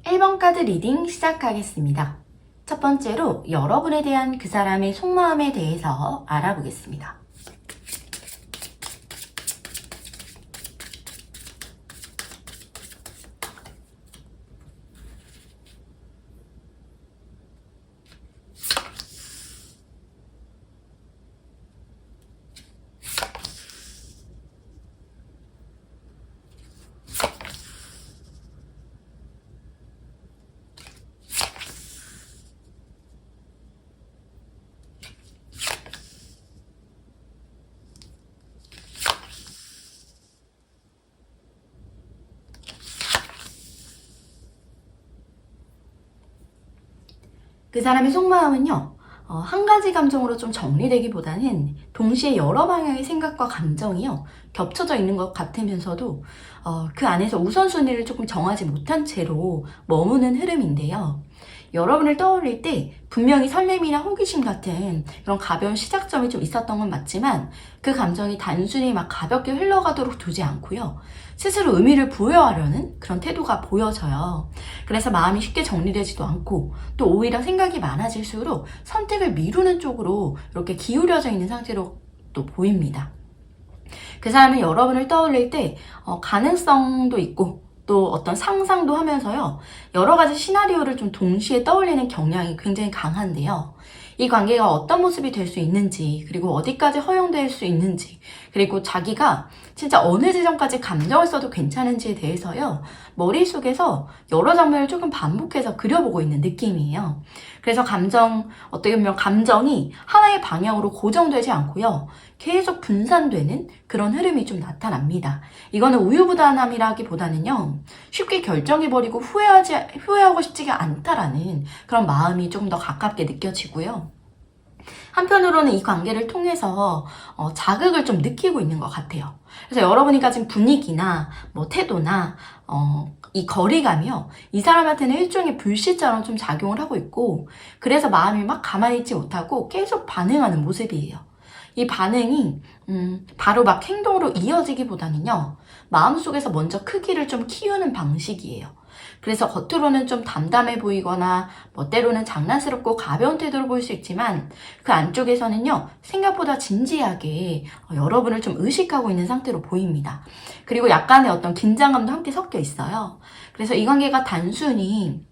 1번 카드 리딩 시작하겠습니다. 첫 번째로 여러분에 대한 그 사람의 속마음에 대해서 알아보겠습니다. 그 사람의 속마음은요, 한 가지 감정으로 좀 정리되기보다는 동시에 여러 방향의 생각과 감정이요, 겹쳐져 있는 것 같으면서도 그 안에서 우선순위를 조금 정하지 못한 채로 머무는 흐름인데요. 여러분을 떠올릴 때 분명히 설렘이나 호기심 같은 그런 가벼운 시작점이 좀 있었던 건 맞지만 그 감정이 단순히 막 가볍게 흘러가도록 두지 않고요. 스스로 의미를 부여하려는 그런 태도가 보여져요. 그래서 마음이 쉽게 정리되지도 않고 또 오히려 생각이 많아질수록 선택을 미루는 쪽으로 이렇게 기울여져 있는 상태로 또 보입니다. 그 사람은 여러분을 떠올릴 때 가능성도 있고 또 어떤 상상도 하면서요, 여러 가지 시나리오를 좀 동시에 떠올리는 경향이 굉장히 강한데요. 이 관계가 어떤 모습이 될 수 있는지, 그리고 어디까지 허용될 수 있는지, 그리고 자기가 진짜 어느 지점까지 감정을 써도 괜찮은지에 대해서요, 머릿속에서 여러 장면을 조금 반복해서 그려보고 있는 느낌이에요. 그래서 어떻게 보면 감정이 하나의 방향으로 고정되지 않고요, 계속 분산되는 그런 흐름이 좀 나타납니다. 이거는 우유부단함이라기보다는요, 쉽게 결정해버리고 후회하고 싶지가 않다라는 그런 마음이 조금 더 가깝게 느껴지고요. 한편으로는 이 관계를 통해서 자극을 좀 느끼고 있는 것 같아요. 그래서 여러분이 가진 분위기나 태도나 이 거리감이요, 이 사람한테는 일종의 불씨처럼 좀 작용을 하고 있고, 그래서 마음이 막 가만히 있지 못하고 계속 반응하는 모습이에요. 이 반응이 바로 막 행동으로 이어지기보다는요, 마음속에서 먼저 크기를 좀 키우는 방식이에요. 그래서 겉으로는 좀 담담해 보이거나 때로는 장난스럽고 가벼운 태도로 보일 수 있지만 그 안쪽에서는요, 생각보다 진지하게 여러분을 좀 의식하고 있는 상태로 보입니다. 그리고 약간의 어떤 긴장감도 함께 섞여 있어요. 그래서 이 관계가 단순히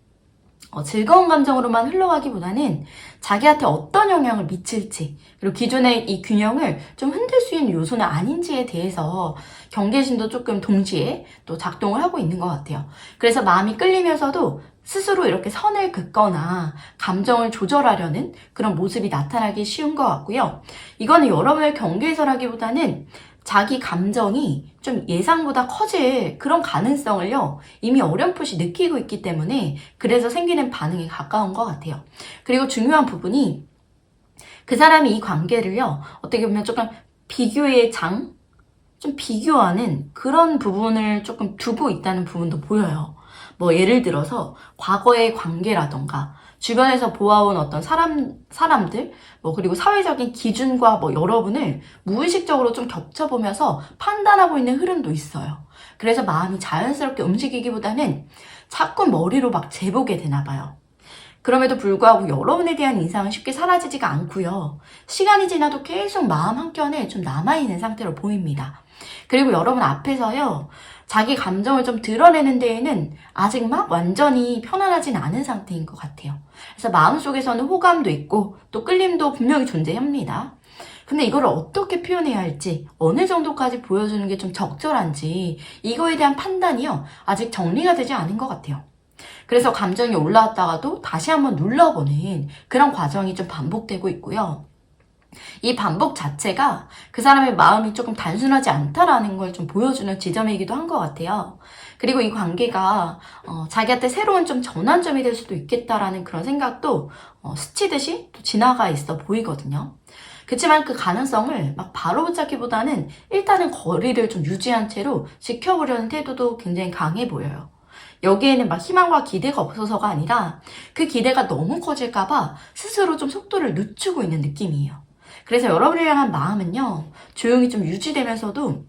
즐거운 감정으로만 흘러가기보다는 자기한테 어떤 영향을 미칠지, 그리고 기존의 이 균형을 좀 흔들 수 있는 요소는 아닌지에 대해서 경계심도 조금 동시에 또 작동을 하고 있는 것 같아요. 그래서 마음이 끌리면서도 스스로 이렇게 선을 긋거나 감정을 조절하려는 그런 모습이 나타나기 쉬운 것 같고요. 이거는 여러분의 경계에서라기보다는 자기 감정이 좀 예상보다 커질 그런 가능성을요, 이미 어렴풋이 느끼고 있기 때문에 그래서 생기는 반응에 가까운 것 같아요. 그리고 중요한 부분이 그 사람이 이 관계를요, 어떻게 보면 조금 비교의 좀 비교하는 그런 부분을 조금 두고 있다는 부분도 보여요. 예를 들어서 과거의 관계라던가 주변에서 보아온 어떤 사람들, 그리고 사회적인 기준과 여러분을 무의식적으로 좀 겹쳐보면서 판단하고 있는 흐름도 있어요. 그래서 마음이 자연스럽게 움직이기보다는 자꾸 머리로 막 재보게 되나 봐요. 그럼에도 불구하고 여러분에 대한 인상은 쉽게 사라지지가 않고요. 시간이 지나도 계속 마음 한켠에 좀 남아있는 상태로 보입니다. 그리고 여러분 앞에서요, 자기 감정을 좀 드러내는 데에는 아직 막 완전히 편안하진 않은 상태인 것 같아요. 그래서 마음속에서는 호감도 있고 또 끌림도 분명히 존재합니다. 근데 이걸 어떻게 표현해야 할지, 어느 정도까지 보여주는 게 좀 적절한지 이거에 대한 판단이요, 아직 정리가 되지 않은 것 같아요. 그래서 감정이 올라왔다가도 다시 한번 눌러보는 그런 과정이 좀 반복되고 있고요. 이 반복 자체가 그 사람의 마음이 조금 단순하지 않다라는 걸 좀 보여주는 지점이기도 한 것 같아요. 그리고 이 관계가 자기한테 새로운 좀 전환점이 될 수도 있겠다라는 그런 생각도 스치듯이 또 지나가 있어 보이거든요. 그렇지만 그 가능성을 막 바로 붙잡기보다는 일단은 거리를 좀 유지한 채로 지켜보려는 태도도 굉장히 강해 보여요. 여기에는 막 희망과 기대가 없어서가 아니라 그 기대가 너무 커질까봐 스스로 좀 속도를 늦추고 있는 느낌이에요. 그래서 여러분을 향한 마음은요, 조용히 좀 유지되면서도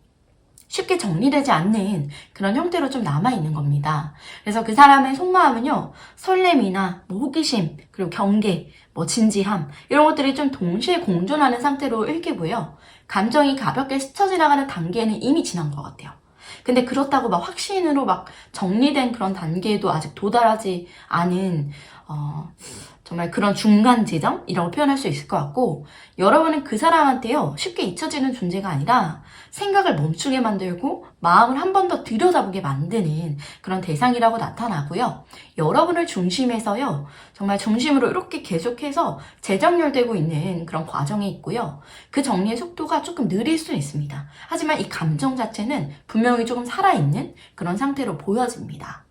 쉽게 정리되지 않는 그런 형태로 좀 남아있는 겁니다. 그래서 그 사람의 속마음은요, 설렘이나 뭐 호기심, 그리고 경계, 뭐 진지함, 이런 것들이 좀 동시에 공존하는 상태로 읽히고요. 감정이 가볍게 스쳐 지나가는 단계는 이미 지난 것 같아요. 근데 그렇다고 막 확신으로 막 정리된 그런 단계에도 아직 도달하지 않은 정말 그런 중간 지점이라고 표현할 수 있을 것 같고, 여러분은 그 사람한테요, 쉽게 잊혀지는 존재가 아니라 생각을 멈추게 만들고 마음을 한 번 더 들여다보게 만드는 그런 대상이라고 나타나고요. 여러분을 중심에서요, 정말 중심으로 이렇게 계속해서 재정렬되고 있는 그런 과정이 있고요. 그 정리의 속도가 조금 느릴 수 있습니다. 하지만 이 감정 자체는 분명히 조금 살아있는 그런 상태로 보여집니다.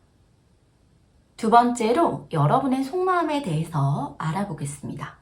두 번째로 여러분의 속마음에 대해서 알아보겠습니다.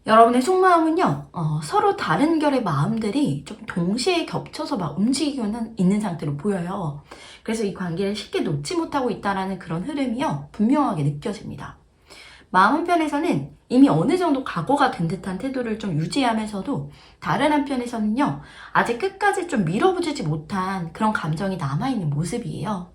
여러분의 속마음은요, 서로 다른 결의 마음들이 좀 동시에 겹쳐서 막 움직이고 있는 상태로 보여요. 그래서 이 관계를 쉽게 놓지 못하고 있다는 그런 흐름이요, 분명하게 느껴집니다. 마음 한편에서는 이미 어느 정도 각오가 된 듯한 태도를 좀 유지하면서도 다른 한편에서는요, 아직 끝까지 좀 밀어붙이지 못한 그런 감정이 남아있는 모습이에요.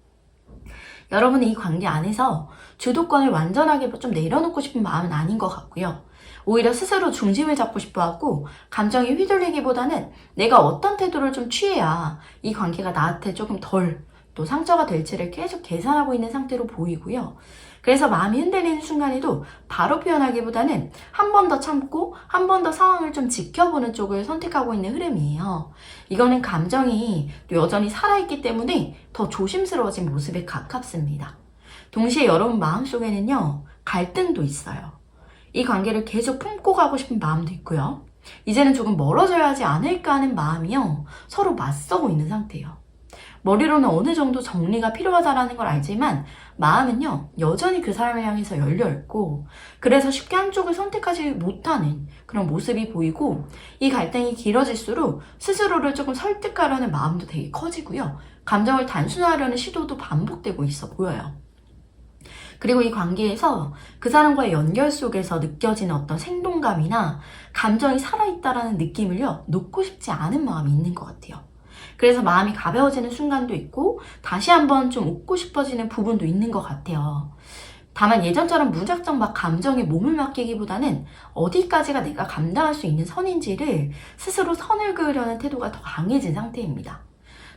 여러분은 이 관계 안에서 주도권을 완전하게 좀 내려놓고 싶은 마음은 아닌 것 같고요. 오히려 스스로 중심을 잡고 싶어 하고 감정이 휘둘리기보다는 내가 어떤 태도를 좀 취해야 이 관계가 나한테 조금 덜 또 상처가 될지를 계속 계산하고 있는 상태로 보이고요. 그래서 마음이 흔들리는 순간에도 바로 표현하기보다는 한 번 더 참고 한 번 더 상황을 좀 지켜보는 쪽을 선택하고 있는 흐름이에요. 이거는 감정이 또 여전히 살아있기 때문에 더 조심스러워진 모습에 가깝습니다. 동시에 여러분 마음속에는요, 갈등도 있어요. 이 관계를 계속 품고 가고 싶은 마음도 있고요. 이제는 조금 멀어져야 하지 않을까 하는 마음이요, 서로 맞서고 있는 상태예요. 머리로는 어느 정도 정리가 필요하다는 걸 알지만 마음은요, 여전히 그 사람을 향해서 열려있고, 그래서 쉽게 한쪽을 선택하지 못하는 그런 모습이 보이고, 이 갈등이 길어질수록 스스로를 조금 설득하려는 마음도 되게 커지고요. 감정을 단순화하려는 시도도 반복되고 있어 보여요. 그리고 이 관계에서 그 사람과의 연결 속에서 느껴지는 어떤 생동감이나 감정이 살아있다라는 느낌을요, 놓고 싶지 않은 마음이 있는 것 같아요. 그래서 마음이 가벼워지는 순간도 있고 다시 한번 좀 웃고 싶어지는 부분도 있는 것 같아요. 다만 예전처럼 무작정 막 감정에 몸을 맡기기보다는 어디까지가 내가 감당할 수 있는 선인지를 스스로 선을 그으려는 태도가 더 강해진 상태입니다.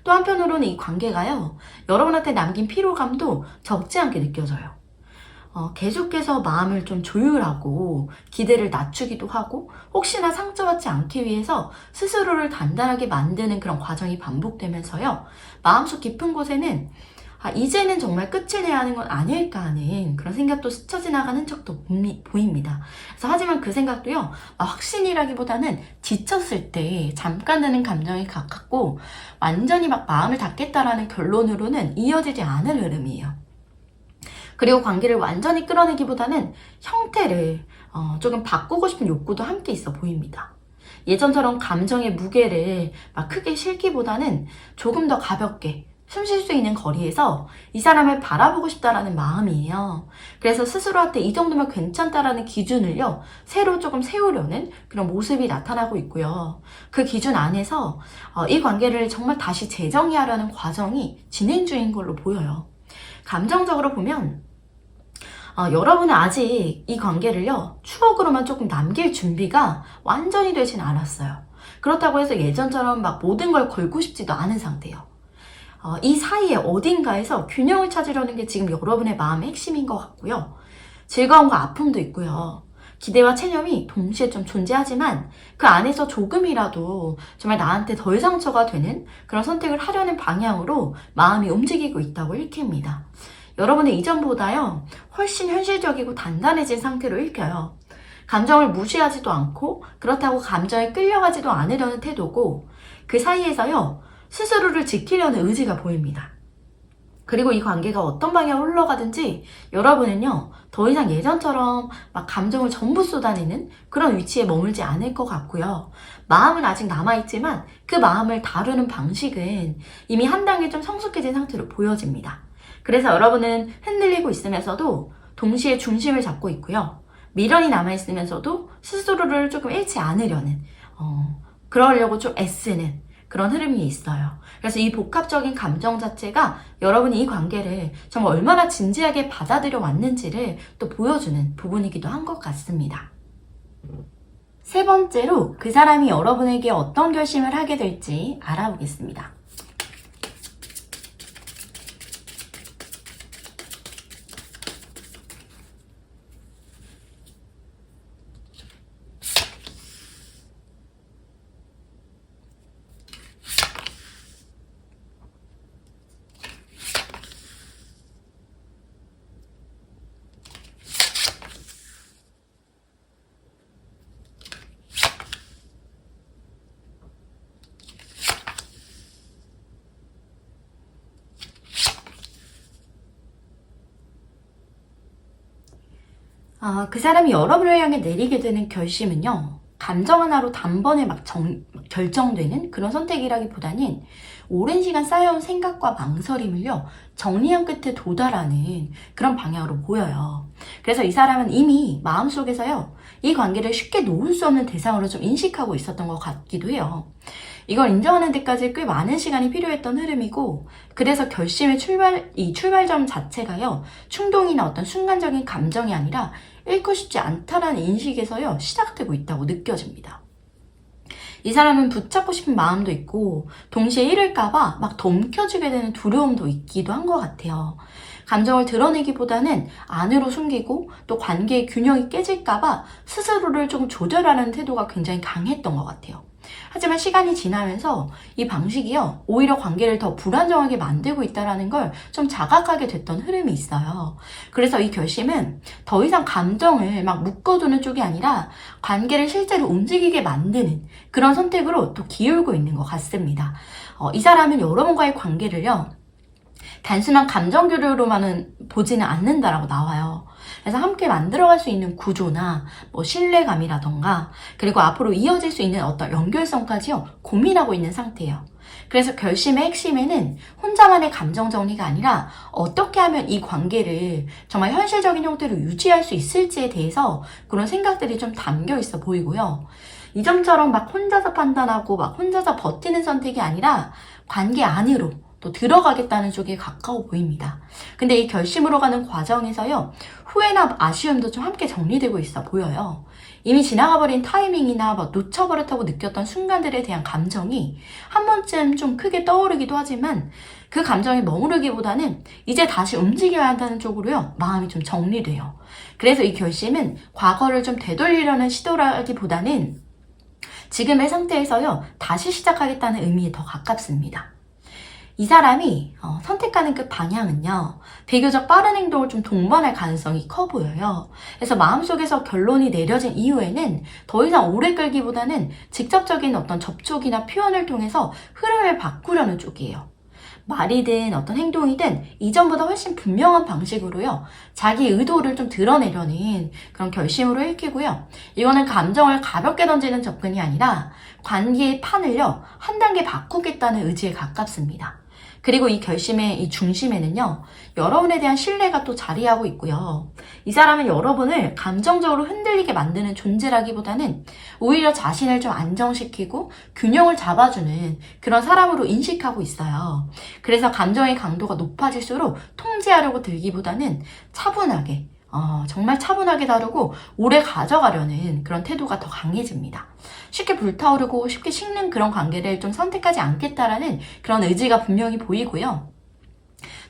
또 한편으로는 이 관계가요, 여러분한테 남긴 피로감도 적지 않게 느껴져요. 계속해서 마음을 좀 조율하고 기대를 낮추기도 하고 혹시나 상처받지 않기 위해서 스스로를 단단하게 만드는 그런 과정이 반복되면서요, 마음속 깊은 곳에는 이제는 정말 끝을 내야 하는 건 아닐까 하는 그런 생각도 스쳐 지나가는 흔적도 보입니다. 그래서 하지만 그 생각도요, 확신이라기보다는 지쳤을 때 잠깐 드는 감정에 가깝고 완전히 막 마음을 닫겠다라는 결론으로는 이어지지 않을 흐름이에요. 그리고 관계를 완전히 끌어내기보다는 형태를 조금 바꾸고 싶은 욕구도 함께 있어 보입니다. 예전처럼 감정의 무게를 막 크게 실기보다는 조금 더 가볍게 숨 쉴 수 있는 거리에서 이 사람을 바라보고 싶다라는 마음이에요. 그래서 스스로한테 이 정도면 괜찮다라는 기준을요, 새로 조금 세우려는 그런 모습이 나타나고 있고요. 그 기준 안에서 이 관계를 정말 다시 재정의하려는 과정이 진행 중인 걸로 보여요. 감정적으로 보면 여러분은 아직 이 관계를요, 추억으로만 조금 남길 준비가 완전히 되진 않았어요. 그렇다고 해서 예전처럼 막 모든 걸 걸고 싶지도 않은 상태예요. 이 사이에 어딘가에서 균형을 찾으려는 게 지금 여러분의 마음의 핵심인 것 같고요. 즐거움과 아픔도 있고요. 기대와 체념이 동시에 좀 존재하지만 그 안에서 조금이라도 정말 나한테 덜 상처가 되는 그런 선택을 하려는 방향으로 마음이 움직이고 있다고 읽힙니다. 여러분은 이전보다요, 훨씬 현실적이고 단단해진 상태로 읽혀요. 감정을 무시하지도 않고 그렇다고 감정에 끌려가지도 않으려는 태도고, 그 사이에서요, 스스로를 지키려는 의지가 보입니다. 그리고 이 관계가 어떤 방향으로 흘러가든지 여러분은요, 더 이상 예전처럼 막 감정을 전부 쏟아내는 그런 위치에 머물지 않을 것 같고요. 마음은 아직 남아있지만 그 마음을 다루는 방식은 이미 한 단계 좀 성숙해진 상태로 보여집니다. 그래서 여러분은 흔들리고 있으면서도 동시에 중심을 잡고 있고요. 미련이 남아있으면서도 스스로를 조금 잃지 않으려는, 그러려고 좀 애쓰는 그런 흐름이 있어요. 그래서 이 복합적인 감정 자체가 여러분이 이 관계를 정말 얼마나 진지하게 받아들여 왔는지를 또 보여주는 부분이기도 한 것 같습니다. 세 번째로 그 사람이 여러분에게 어떤 결심을 하게 될지 알아보겠습니다. 그 사람이 여러분을 향해 내리게 되는 결심은요, 감정 하나로 단번에 막 결정되는 그런 선택이라기보다는 오랜 시간 쌓여온 생각과 망설임을요, 정리한 끝에 도달하는 그런 방향으로 보여요. 그래서 이 사람은 이미 마음속에서요, 이 관계를 쉽게 놓을 수 없는 대상으로 좀 인식하고 있었던 것 같기도 해요. 이걸 인정하는 데까지 꽤 많은 시간이 필요했던 흐름이고, 그래서 결심의 출발점 자체가요, 충동이나 어떤 순간적인 감정이 아니라 잃고 싶지 않다라는 인식에서요, 시작되고 있다고 느껴집니다. 이 사람은 붙잡고 싶은 마음도 있고, 동시에 잃을까봐 막 덤켜지게 되는 두려움도 있기도 한 것 같아요. 감정을 드러내기보다는 안으로 숨기고 또 관계의 균형이 깨질까봐 스스로를 좀 조절하는 태도가 굉장히 강했던 것 같아요. 하지만 시간이 지나면서 이 방식이요, 오히려 관계를 더 불안정하게 만들고 있다는 걸 좀 자각하게 됐던 흐름이 있어요. 그래서 이 결심은 더 이상 감정을 막 묶어두는 쪽이 아니라 관계를 실제로 움직이게 만드는 그런 선택으로 또 기울고 있는 것 같습니다. 이 사람은 여러분과의 관계를요, 단순한 감정 교류로만은 보지는 않는다라고 나와요. 그래서 함께 만들어갈 수 있는 구조나 뭐 신뢰감이라던가, 그리고 앞으로 이어질 수 있는 어떤 연결성까지요, 고민하고 있는 상태예요. 그래서 결심의 핵심에는 혼자만의 감정 정리가 아니라 어떻게 하면 이 관계를 정말 현실적인 형태로 유지할 수 있을지에 대해서 그런 생각들이 좀 담겨 있어 보이고요. 이전처럼 막 혼자서 판단하고 막 혼자서 버티는 선택이 아니라 관계 안으로 또 들어가겠다는 쪽에 가까워 보입니다. 근데 이 결심으로 가는 과정에서요, 후회나 아쉬움도 좀 함께 정리되고 있어 보여요. 이미 지나가버린 타이밍이나 막 놓쳐버렸다고 느꼈던 순간들에 대한 감정이 한 번쯤 좀 크게 떠오르기도 하지만, 그 감정이 머무르기보다는 이제 다시 움직여야 한다는 쪽으로요, 마음이 좀 정리돼요. 그래서 이 결심은 과거를 좀 되돌리려는 시도라기보다는 지금의 상태에서요, 다시 시작하겠다는 의미에 더 가깝습니다. 이 사람이 선택하는 그 방향은요, 비교적 빠른 행동을 좀 동반할 가능성이 커 보여요. 그래서 마음속에서 결론이 내려진 이후에는 더 이상 오래 끌기보다는 직접적인 어떤 접촉이나 표현을 통해서 흐름을 바꾸려는 쪽이에요. 말이든 어떤 행동이든 이전보다 훨씬 분명한 방식으로요, 자기 의도를 좀 드러내려는 그런 결심으로 읽히고요. 이거는 감정을 가볍게 던지는 접근이 아니라 관계의 판을요, 한 단계 바꾸겠다는 의지에 가깝습니다. 그리고 이 결심의 이 중심에는요, 여러분에 대한 신뢰가 또 자리하고 있고요. 이 사람은 여러분을 감정적으로 흔들리게 만드는 존재라기보다는 오히려 자신을 좀 안정시키고 균형을 잡아주는 그런 사람으로 인식하고 있어요. 그래서 감정의 강도가 높아질수록 통제하려고 들기보다는 차분하게, 정말 차분하게 다루고 오래 가져가려는 그런 태도가 더 강해집니다. 쉽게 불타오르고 쉽게 식는 그런 관계를 좀 선택하지 않겠다라는 그런 의지가 분명히 보이고요.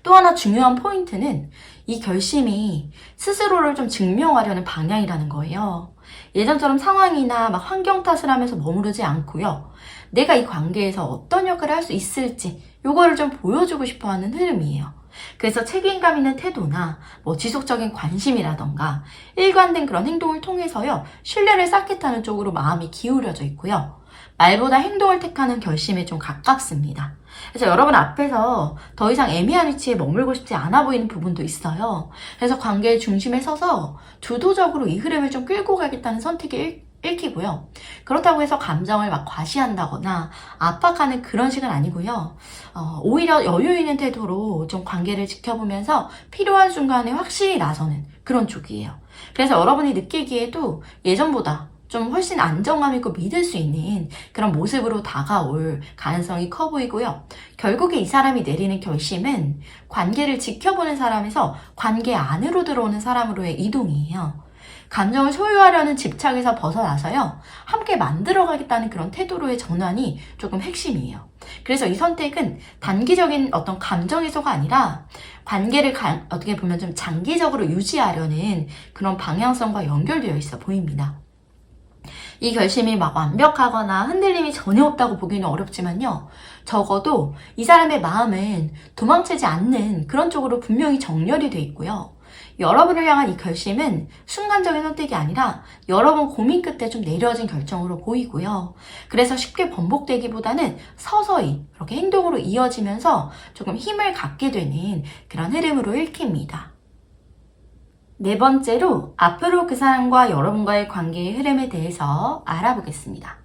또 하나 중요한 포인트는 이 결심이 스스로를 좀 증명하려는 방향이라는 거예요. 예전처럼 상황이나 막 환경 탓을 하면서 머무르지 않고요. 내가 이 관계에서 어떤 역할을 할 수 있을지 요거를 좀 보여주고 싶어 하는 흐름이에요. 그래서 책임감 있는 태도나 지속적인 관심이라던가 일관된 그런 행동을 통해서요, 신뢰를 쌓겠다는 쪽으로 마음이 기울여져 있고요. 말보다 행동을 택하는 결심에 좀 가깝습니다. 그래서 여러분 앞에서 더 이상 애매한 위치에 머물고 싶지 않아 보이는 부분도 있어요. 그래서 관계의 중심에 서서 주도적으로 이 흐름을 좀 끌고 가겠다는 선택이 읽히고요. 그렇다고 해서 감정을 막 과시한다거나 압박하는 그런 식은 아니고요. 오히려 여유 있는 태도로 좀 관계를 지켜보면서 필요한 순간에 확실히 나서는 그런 쪽이에요. 그래서 여러분이 느끼기에도 예전보다 좀 훨씬 안정감 있고 믿을 수 있는 그런 모습으로 다가올 가능성이 커 보이고요. 결국에 이 사람이 내리는 결심은 관계를 지켜보는 사람에서 관계 안으로 들어오는 사람으로의 이동이에요. 감정을 소유하려는 집착에서 벗어나서요, 함께 만들어가겠다는 그런 태도로의 전환이 조금 핵심이에요. 그래서 이 선택은 단기적인 어떤 감정 해소가 아니라 관계를 어떻게 보면 좀 장기적으로 유지하려는 그런 방향성과 연결되어 있어 보입니다. 이 결심이 막 완벽하거나 흔들림이 전혀 없다고 보기는 어렵지만요, 적어도 이 사람의 마음은 도망치지 않는 그런 쪽으로 분명히 정렬이 돼 있고요. 여러분을 향한 이 결심은 순간적인 선택이 아니라 여러 번 고민 끝에 좀 내려진 결정으로 보이고요. 그래서 쉽게 번복되기보다는 서서히 이렇게 행동으로 이어지면서 조금 힘을 갖게 되는 그런 흐름으로 읽힙니다. 네 번째로 앞으로 그 사람과 여러분과의 관계의 흐름에 대해서 알아보겠습니다.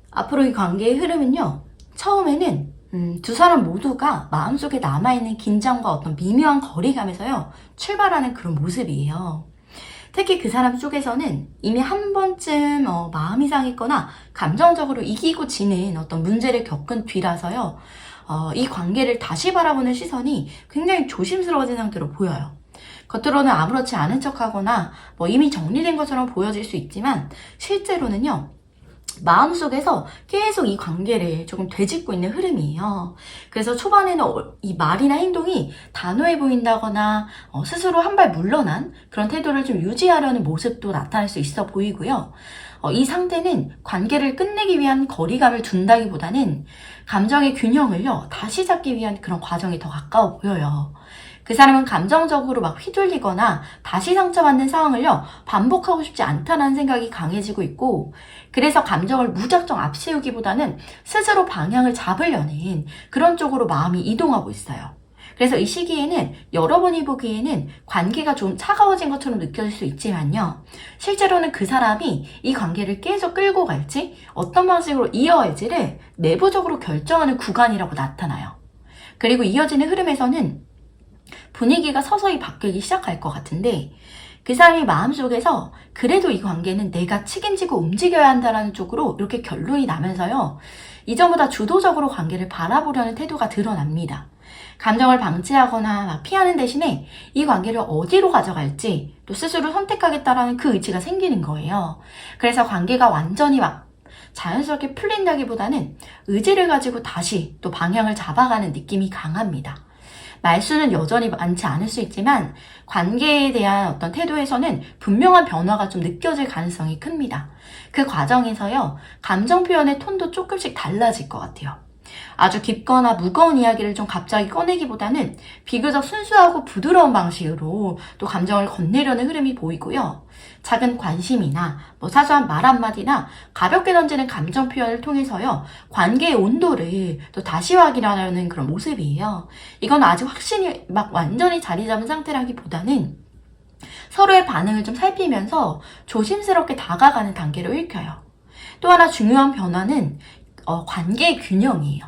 앞으로 이 관계의 흐름은요, 처음에는 두 사람 모두가 마음속에 남아있는 긴장과 어떤 미묘한 거리감에서요, 출발하는 그런 모습이에요. 특히 그 사람 쪽에서는 이미 한 번쯤 마음이 상했거나 감정적으로 이기고 지는 어떤 문제를 겪은 뒤라서요, 이 관계를 다시 바라보는 시선이 굉장히 조심스러워진 상태로 보여요. 겉으로는 아무렇지 않은 척하거나 이미 정리된 것처럼 보여질 수 있지만 실제로는요, 마음속에서 계속 이 관계를 조금 되짚고 있는 흐름이에요. 그래서 초반에는 이 말이나 행동이 단호해 보인다거나 스스로 한 발 물러난 그런 태도를 좀 유지하려는 모습도 나타날 수 있어 보이고요. 이 상태는 관계를 끝내기 위한 거리감을 둔다기보다는 감정의 균형을요, 다시 잡기 위한 그런 과정이 더 가까워 보여요. 그 사람은 감정적으로 막 휘둘리거나 다시 상처받는 상황을요, 반복하고 싶지 않다는 생각이 강해지고 있고, 그래서 감정을 무작정 앞세우기보다는 스스로 방향을 잡으려는 그런 쪽으로 마음이 이동하고 있어요. 그래서 이 시기에는 여러분이 보기에는 관계가 좀 차가워진 것처럼 느껴질 수 있지만요, 실제로는 그 사람이 이 관계를 계속 끌고 갈지 어떤 방식으로 이어갈지를 내부적으로 결정하는 구간이라고 나타나요. 그리고 이어지는 흐름에서는 분위기가 서서히 바뀌기 시작할 것 같은데, 그 사람이 마음속에서 그래도 이 관계는 내가 책임지고 움직여야 한다는 쪽으로 이렇게 결론이 나면서요, 이전보다 주도적으로 관계를 바라보려는 태도가 드러납니다. 감정을 방치하거나 막 피하는 대신에 이 관계를 어디로 가져갈지 또 스스로 선택하겠다라는 그 의지가 생기는 거예요. 그래서 관계가 완전히 막 자연스럽게 풀린다기보다는 의지를 가지고 다시 또 방향을 잡아가는 느낌이 강합니다. 말수는 여전히 많지 않을 수 있지만 관계에 대한 어떤 태도에서는 분명한 변화가 좀 느껴질 가능성이 큽니다. 그 과정에서요, 감정 표현의 톤도 조금씩 달라질 것 같아요. 아주 깊거나 무거운 이야기를 좀 갑자기 꺼내기보다는 비교적 순수하고 부드러운 방식으로 또 감정을 건네려는 흐름이 보이고요. 작은 관심이나 사소한 말 한마디나 가볍게 던지는 감정 표현을 통해서요, 관계의 온도를 또 다시 확인하려는 그런 모습이에요. 이건 아직 확신이 완전히 자리 잡은 상태라기보다는 서로의 반응을 좀 살피면서 조심스럽게 다가가는 단계로 읽혀요. 또 하나 중요한 변화는 관계의 균형이에요.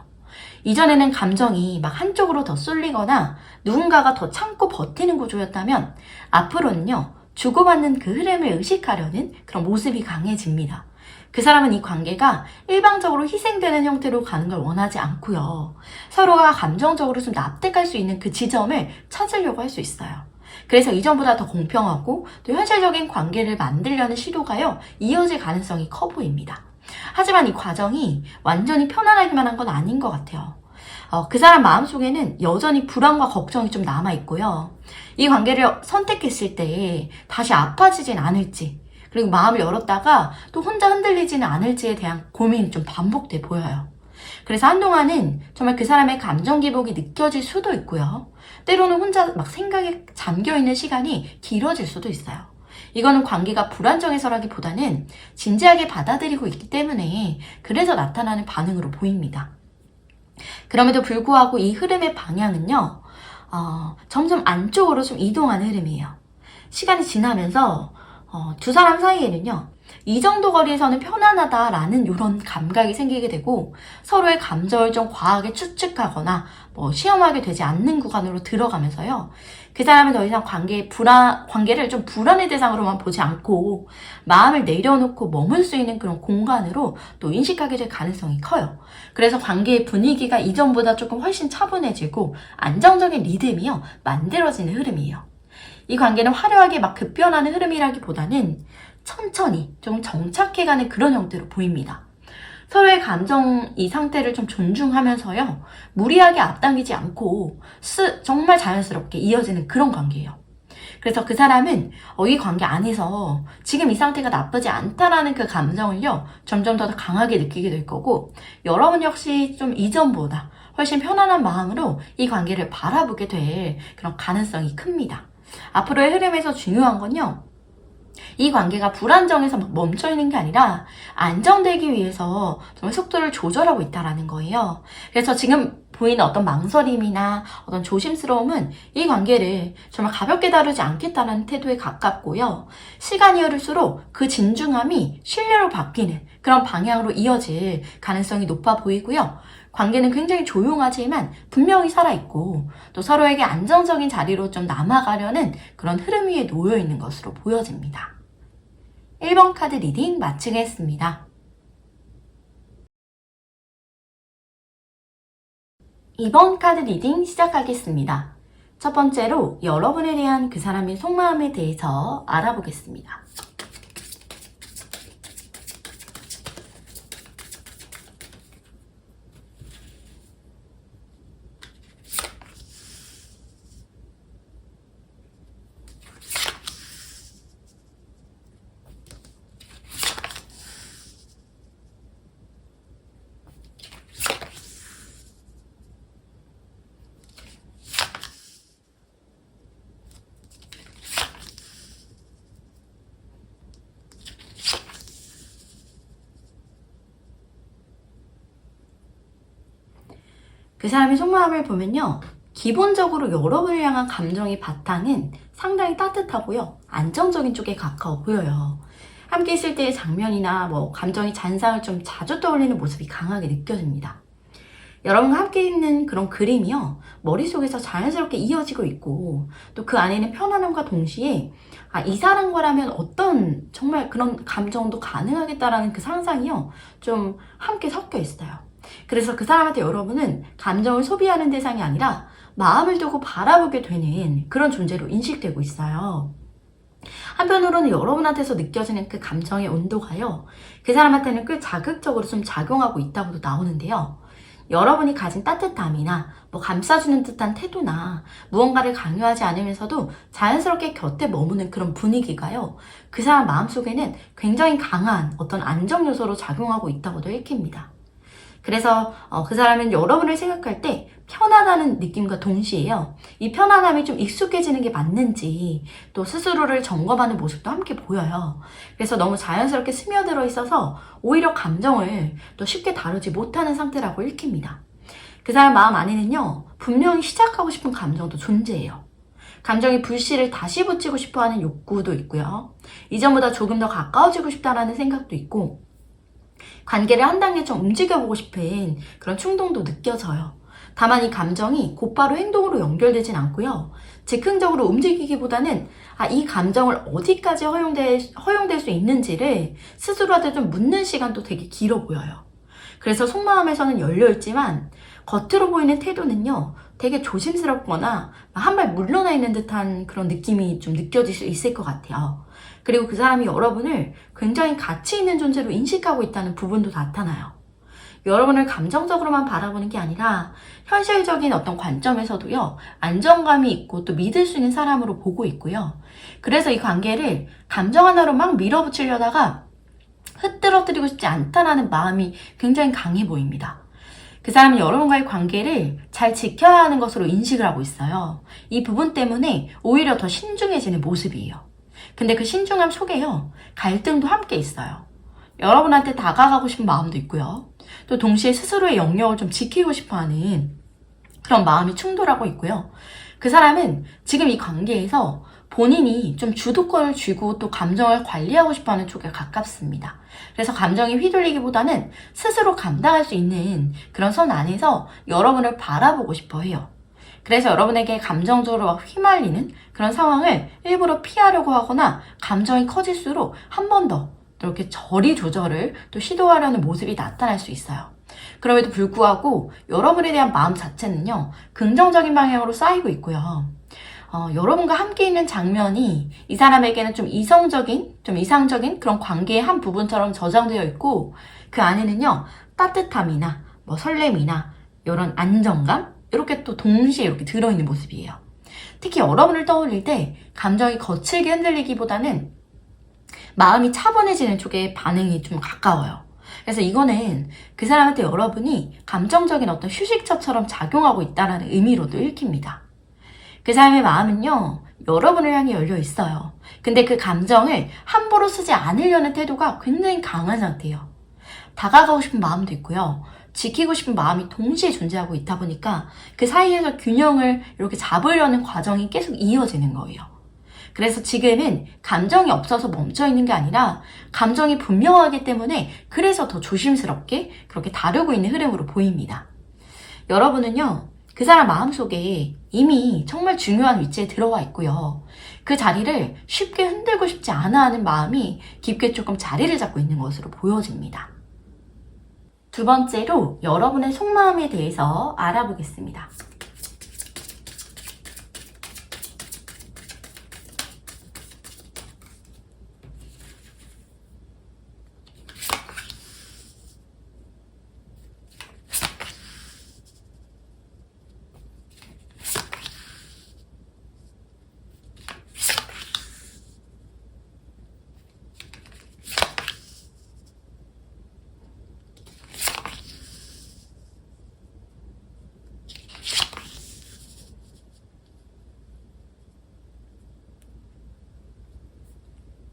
이전에는 감정이 한쪽으로 더 쏠리거나 누군가가 더 참고 버티는 구조였다면 앞으로는요, 주고받는 그 흐름을 의식하려는 그런 모습이 강해집니다. 그 사람은 이 관계가 일방적으로 희생되는 형태로 가는 걸 원하지 않고요. 서로가 감정적으로 좀 납득할 수 있는 그 지점을 찾으려고 할 수 있어요. 그래서 이전보다 더 공평하고 또 현실적인 관계를 만들려는 시도가요, 이어질 가능성이 커 보입니다. 하지만 이 과정이 완전히 편안하기만 한 건 아닌 것 같아요. 그 사람 마음속에는 여전히 불안과 걱정이 좀 남아있고요. 이 관계를 선택했을 때 다시 아파지진 않을지, 그리고 마음을 열었다가 또 혼자 흔들리지는 않을지에 대한 고민이 좀 반복돼 보여요. 그래서 한동안은 정말 그 사람의 감정 기복이 느껴질 수도 있고요. 때로는 혼자 생각에 잠겨있는 시간이 길어질 수도 있어요. 이거는 관계가 불안정해서라기보다는 진지하게 받아들이고 있기 때문에 그래서 나타나는 반응으로 보입니다. 그럼에도 불구하고 이 흐름의 방향은요, 점점 안쪽으로 좀 이동하는 흐름이에요. 시간이 지나면서 두 사람 사이에는요, 이 정도 거리에서는 편안하다라는 이런 감각이 생기게 되고 서로의 감정을 좀 과하게 추측하거나 시험하게 되지 않는 구간으로 들어가면서요, 그 사람은 더 이상 관계를 좀 불안의 대상으로만 보지 않고 마음을 내려놓고 머물 수 있는 그런 공간으로 또 인식하게 될 가능성이 커요. 그래서 관계의 분위기가 이전보다 조금 훨씬 차분해지고 안정적인 리듬이요, 만들어지는 흐름이에요. 이 관계는 화려하게 급변하는 흐름이라기보다는 천천히 좀 정착해가는 그런 형태로 보입니다. 서로의 감정 이 상태를 좀 존중하면서요, 무리하게 앞당기지 않고 정말 자연스럽게 이어지는 그런 관계예요. 그래서 그 사람은 이 관계 안에서 지금 이 상태가 나쁘지 않다라는 그 감정을요, 점점 더 강하게 느끼게 될 거고, 여러분 역시 좀 이전보다 훨씬 편안한 마음으로 이 관계를 바라보게 될 그런 가능성이 큽니다. 앞으로의 흐름에서 중요한 건요, 이 관계가 불안정해서 멈춰있는 게 아니라 안정되기 위해서 정말 속도를 조절하고 있다는 거예요. 그래서 지금 보이는 어떤 망설임이나 어떤 조심스러움은 이 관계를 정말 가볍게 다루지 않겠다는 태도에 가깝고요. 시간이 흐를수록 그 진중함이 신뢰로 바뀌는 그런 방향으로 이어질 가능성이 높아 보이고요. 관계는 굉장히 조용하지만 분명히 살아있고 또 서로에게 안정적인 자리로 좀 남아가려는 그런 흐름 위에 놓여있는 것으로 보여집니다. 1번 카드 리딩 마치겠습니다. 2번 카드 리딩 시작하겠습니다. 첫 번째로 여러분에 대한 그 사람의 속마음에 대해서 알아보겠습니다. 그 사람의 속마음을 보면요, 기본적으로 여러분을 향한 감정의 바탕은 상당히 따뜻하고요, 안정적인 쪽에 가까워 보여요. 함께 있을 때의 장면이나 감정의 잔상을 좀 자주 떠올리는 모습이 강하게 느껴집니다. 여러분과 함께 있는 그런 그림이요, 머릿속에서 자연스럽게 이어지고 있고 또 그 안에는 편안함과 동시에 이 사람과라면 어떤 정말 그런 감정도 가능하겠다라는 그 상상이요, 좀 함께 섞여 있어요. 그래서 그 사람한테 여러분은 감정을 소비하는 대상이 아니라 마음을 두고 바라보게 되는 그런 존재로 인식되고 있어요. 한편으로는 여러분한테서 느껴지는 그 감정의 온도가요, 그 사람한테는 꽤 자극적으로 좀 작용하고 있다고도 나오는데요. 여러분이 가진 따뜻함이나 감싸주는 듯한 태도나 무언가를 강요하지 않으면서도 자연스럽게 곁에 머무는 그런 분위기가요, 그 사람 마음속에는 굉장히 강한 어떤 안정 요소로 작용하고 있다고도 읽힙니다. 그래서 그 사람은 여러분을 생각할 때 편안하다는 느낌과 동시에요, 이 편안함이 좀 익숙해지는 게 맞는지 또 스스로를 점검하는 모습도 함께 보여요. 그래서 너무 자연스럽게 스며들어 있어서 오히려 감정을 또 쉽게 다루지 못하는 상태라고 읽힙니다. 그 사람 마음 안에는요, 분명히 시작하고 싶은 감정도 존재해요. 감정의 불씨를 다시 붙이고 싶어하는 욕구도 있고요, 이전보다 조금 더 가까워지고 싶다라는 생각도 있고, 관계를 한 단계 좀 움직여보고 싶은 그런 충동도 느껴져요. 다만 이 감정이 곧바로 행동으로 연결되진 않고요, 즉흥적으로 움직이기보다는 이 감정을 어디까지 허용될 수 있는지를 스스로한테 좀 묻는 시간도 되게 길어 보여요. 그래서 속마음에서는 열려있지만 겉으로 보이는 태도는요, 되게 조심스럽거나 한 발 물러나 있는 듯한 그런 느낌이 좀 느껴질 수 있을 것 같아요. 그리고 그 사람이 여러분을 굉장히 가치 있는 존재로 인식하고 있다는 부분도 나타나요. 여러분을 감정적으로만 바라보는 게 아니라 현실적인 어떤 관점에서도요, 안정감이 있고 또 믿을 수 있는 사람으로 보고 있고요. 그래서 이 관계를 감정 하나로 막 밀어붙이려다가 흐트러뜨리고 싶지 않다라는 마음이 굉장히 강해 보입니다. 그 사람은 여러분과의 관계를 잘 지켜야 하는 것으로 인식을 하고 있어요. 이 부분 때문에 오히려 더 신중해지는 모습이에요. 근데 그 신중함 속에요, 갈등도 함께 있어요. 여러분한테 다가가고 싶은 마음도 있고요, 또 동시에 스스로의 영역을 좀 지키고 싶어하는 그런 마음이 충돌하고 있고요. 그 사람은 지금 이 관계에서 본인이 좀 주도권을 쥐고 또 감정을 관리하고 싶어하는 쪽에 가깝습니다. 그래서 감정이 휘둘리기보다는 스스로 감당할 수 있는 그런 선 안에서 여러분을 바라보고 싶어 해요. 그래서 여러분에게 감정적으로 막 휘말리는 그런 상황을 일부러 피하려고 하거나, 감정이 커질수록 한 번 더 이렇게 저리 조절을 또 시도하려는 모습이 나타날 수 있어요. 그럼에도 불구하고 여러분에 대한 마음 자체는요, 긍정적인 방향으로 쌓이고 있고요. 여러분과 함께 있는 장면이 이 사람에게는 좀 이상적인 그런 관계의 한 부분처럼 저장되어 있고, 그 안에는요, 따뜻함이나 설렘이나 이런 안정감, 이렇게 또 동시에 이렇게 들어있는 모습이에요. 특히 여러분을 떠올릴 때 감정이 거칠게 흔들리기보다는 마음이 차분해지는 쪽에 반응이 좀 가까워요. 그래서 이거는 그 사람한테 여러분이 감정적인 어떤 휴식처처럼 작용하고 있다는 의미로도 읽힙니다. 그 사람의 마음은요, 여러분을 향해 열려 있어요. 근데 그 감정을 함부로 쓰지 않으려는 태도가 굉장히 강한 상태예요. 다가가고 싶은 마음도 있고요, 지키고 싶은 마음이 동시에 존재하고 있다 보니까 그 사이에서 균형을 이렇게 잡으려는 과정이 계속 이어지는 거예요. 그래서 지금은 감정이 없어서 멈춰 있는 게 아니라 감정이 분명하기 때문에 그래서 더 조심스럽게 그렇게 다루고 있는 흐름으로 보입니다. 여러분은요, 그 사람 마음속에 이미 정말 중요한 위치에 들어와 있고요, 그 자리를 쉽게 흔들고 싶지 않아 하는 마음이 깊게 조금 자리를 잡고 있는 것으로 보여집니다. 두 번째로 여러분의 속마음에 대해서 알아보겠습니다.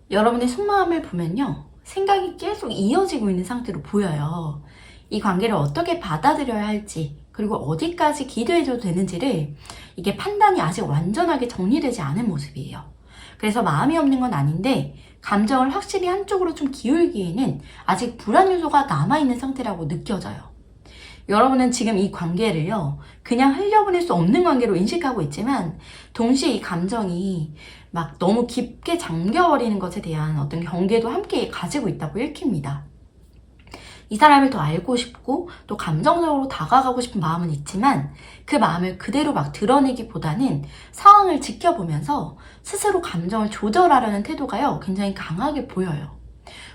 여러분의 속마음을 보면요, 생각이 계속 이어지고 있는 상태로 보여요. 이 관계를 어떻게 받아들여야 할지, 그리고 어디까지 기대해줘도 되는지를 이게 판단이 아직 완전하게 정리되지 않은 모습이에요. 그래서 마음이 없는 건 아닌데 감정을 확실히 한쪽으로 좀 기울기에는 아직 불안 요소가 남아있는 상태라고 느껴져요. 여러분은 지금 이 관계를요, 그냥 흘려보낼 수 없는 관계로 인식하고 있지만 동시에 이 감정이 막 너무 깊게 잠겨버리는 것에 대한 어떤 경계도 함께 가지고 있다고 읽힙니다. 이 사람을 더 알고 싶고 또 감정적으로 다가가고 싶은 마음은 있지만 그 마음을 그대로 막 드러내기보다는 상황을 지켜보면서 스스로 감정을 조절하려는 태도가요, 굉장히 강하게 보여요.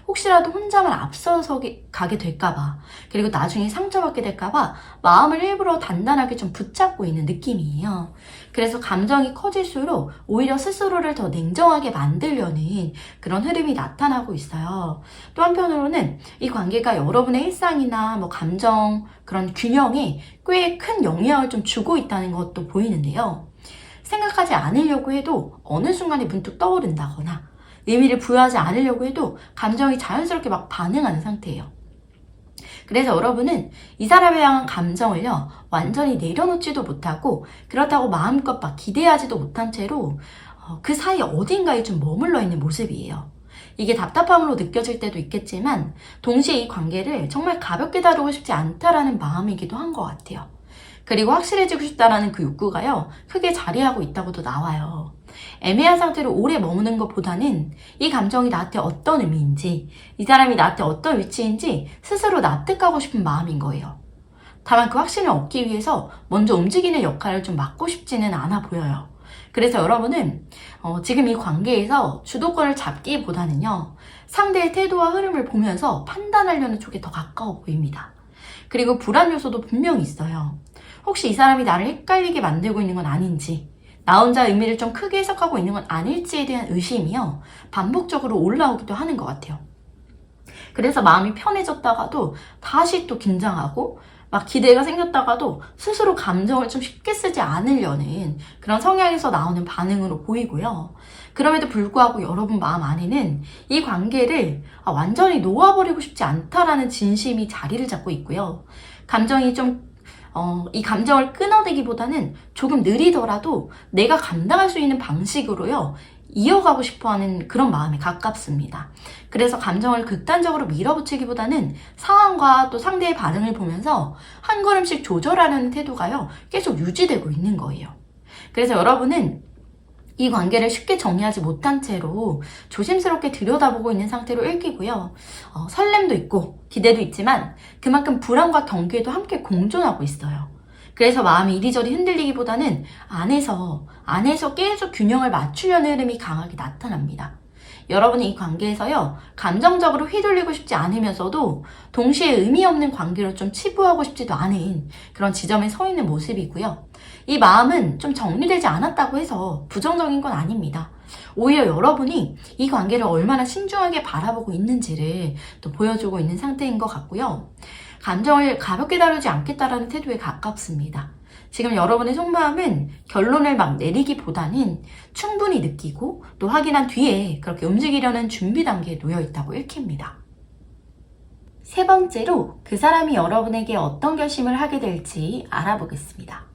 혹시라도 혼자만 앞서서 가게 될까봐, 그리고 나중에 상처받게 될까봐 마음을 일부러 단단하게 좀 붙잡고 있는 느낌이에요. 그래서 감정이 커질수록 오히려 스스로를 더 냉정하게 만들려는 그런 흐름이 나타나고 있어요. 또 한편으로는 이 관계가 여러분의 일상이나 뭐 감정, 그런 균형에 꽤 큰 영향을 좀 주고 있다는 것도 보이는데요. 생각하지 않으려고 해도 어느 순간에 문득 떠오른다거나 의미를 부여하지 않으려고 해도 감정이 자연스럽게 막 반응하는 상태예요. 그래서 여러분은 이 사람에 향한 감정을요, 완전히 내려놓지도 못하고 그렇다고 마음껏 막 기대하지도 못한 채로 그 사이 어딘가에 좀 머물러 있는 모습이에요. 이게 답답함으로 느껴질 때도 있겠지만 동시에 이 관계를 정말 가볍게 다루고 싶지 않다라는 마음이기도 한 것 같아요. 그리고 확실해지고 싶다라는 그 욕구가요, 크게 자리하고 있다고도 나와요. 애매한 상태로 오래 머무는 것보다는 이 감정이 나한테 어떤 의미인지, 이 사람이 나한테 어떤 위치인지 스스로 납득하고 싶은 마음인 거예요. 다만 그 확신을 얻기 위해서 먼저 움직이는 역할을 좀 맡고 싶지는 않아 보여요. 그래서 여러분은 지금 이 관계에서 주도권을 잡기보다는요, 상대의 태도와 흐름을 보면서 판단하려는 쪽에 더 가까워 보입니다. 그리고 불안 요소도 분명히 있어요. 혹시 이 사람이 나를 헷갈리게 만들고 있는 건 아닌지, 나 혼자 의미를 좀 크게 해석하고 있는 건 아닐지에 대한 의심이요, 반복적으로 올라오기도 하는 것 같아요. 그래서 마음이 편해졌다가도 다시 또 긴장하고 막 기대가 생겼다가도 스스로 감정을 좀 쉽게 쓰지 않으려는 그런 성향에서 나오는 반응으로 보이고요. 그럼에도 불구하고 여러분 마음 안에는 이 관계를 완전히 놓아버리고 싶지 않다라는 진심이 자리를 잡고 있고요. 감정이 이 감정을 끊어내기보다는 조금 느리더라도 내가 감당할 수 있는 방식으로요, 이어가고 싶어하는 그런 마음에 가깝습니다. 그래서 감정을 극단적으로 밀어붙이기보다는 상황과 또 상대의 반응을 보면서 한 걸음씩 조절하려는 태도가요, 계속 유지되고 있는 거예요. 그래서 여러분은 이 관계를 쉽게 정리하지 못한 채로 조심스럽게 들여다보고 있는 상태로 읽히고요. 설렘도 있고 기대도 있지만 그만큼 불안과 경계도 함께 공존하고 있어요. 그래서 마음이 이리저리 흔들리기보다는 안에서 계속 균형을 맞추려는 흐름이 강하게 나타납니다. 여러분은 이 관계에서요, 감정적으로 휘둘리고 싶지 않으면서도 동시에 의미 없는 관계로 좀 치부하고 싶지도 않은 그런 지점에 서 있는 모습이고요. 이 마음은 좀 정리되지 않았다고 해서 부정적인 건 아닙니다. 오히려 여러분이 이 관계를 얼마나 신중하게 바라보고 있는지를 또 보여주고 있는 상태인 것 같고요. 감정을 가볍게 다루지 않겠다라는 태도에 가깝습니다. 지금 여러분의 속마음은 결론을 막 내리기보다는 충분히 느끼고 또 확인한 뒤에 그렇게 움직이려는 준비 단계에 놓여 있다고 읽힙니다. 세 번째로 그 사람이 여러분에게 어떤 결심을 하게 될지 알아보겠습니다.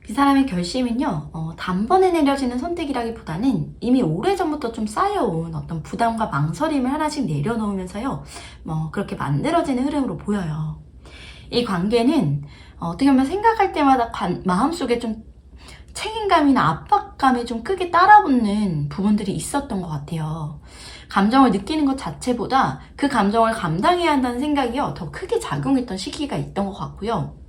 그 사람의 결심은요, 단번에 내려지는 선택이라기보다는 이미 오래전부터 좀 쌓여온 어떤 부담과 망설임을 하나씩 내려놓으면서요, 그렇게 만들어지는 흐름으로 보여요. 이 관계는 어떻게 보면 생각할 때마다 마음속에 좀 책임감이나 압박감이 좀 크게 따라붙는 부분들이 있었던 것 같아요. 감정을 느끼는 것 자체보다 그 감정을 감당해야 한다는 생각이요, 더 크게 작용했던 시기가 있던 것 같고요.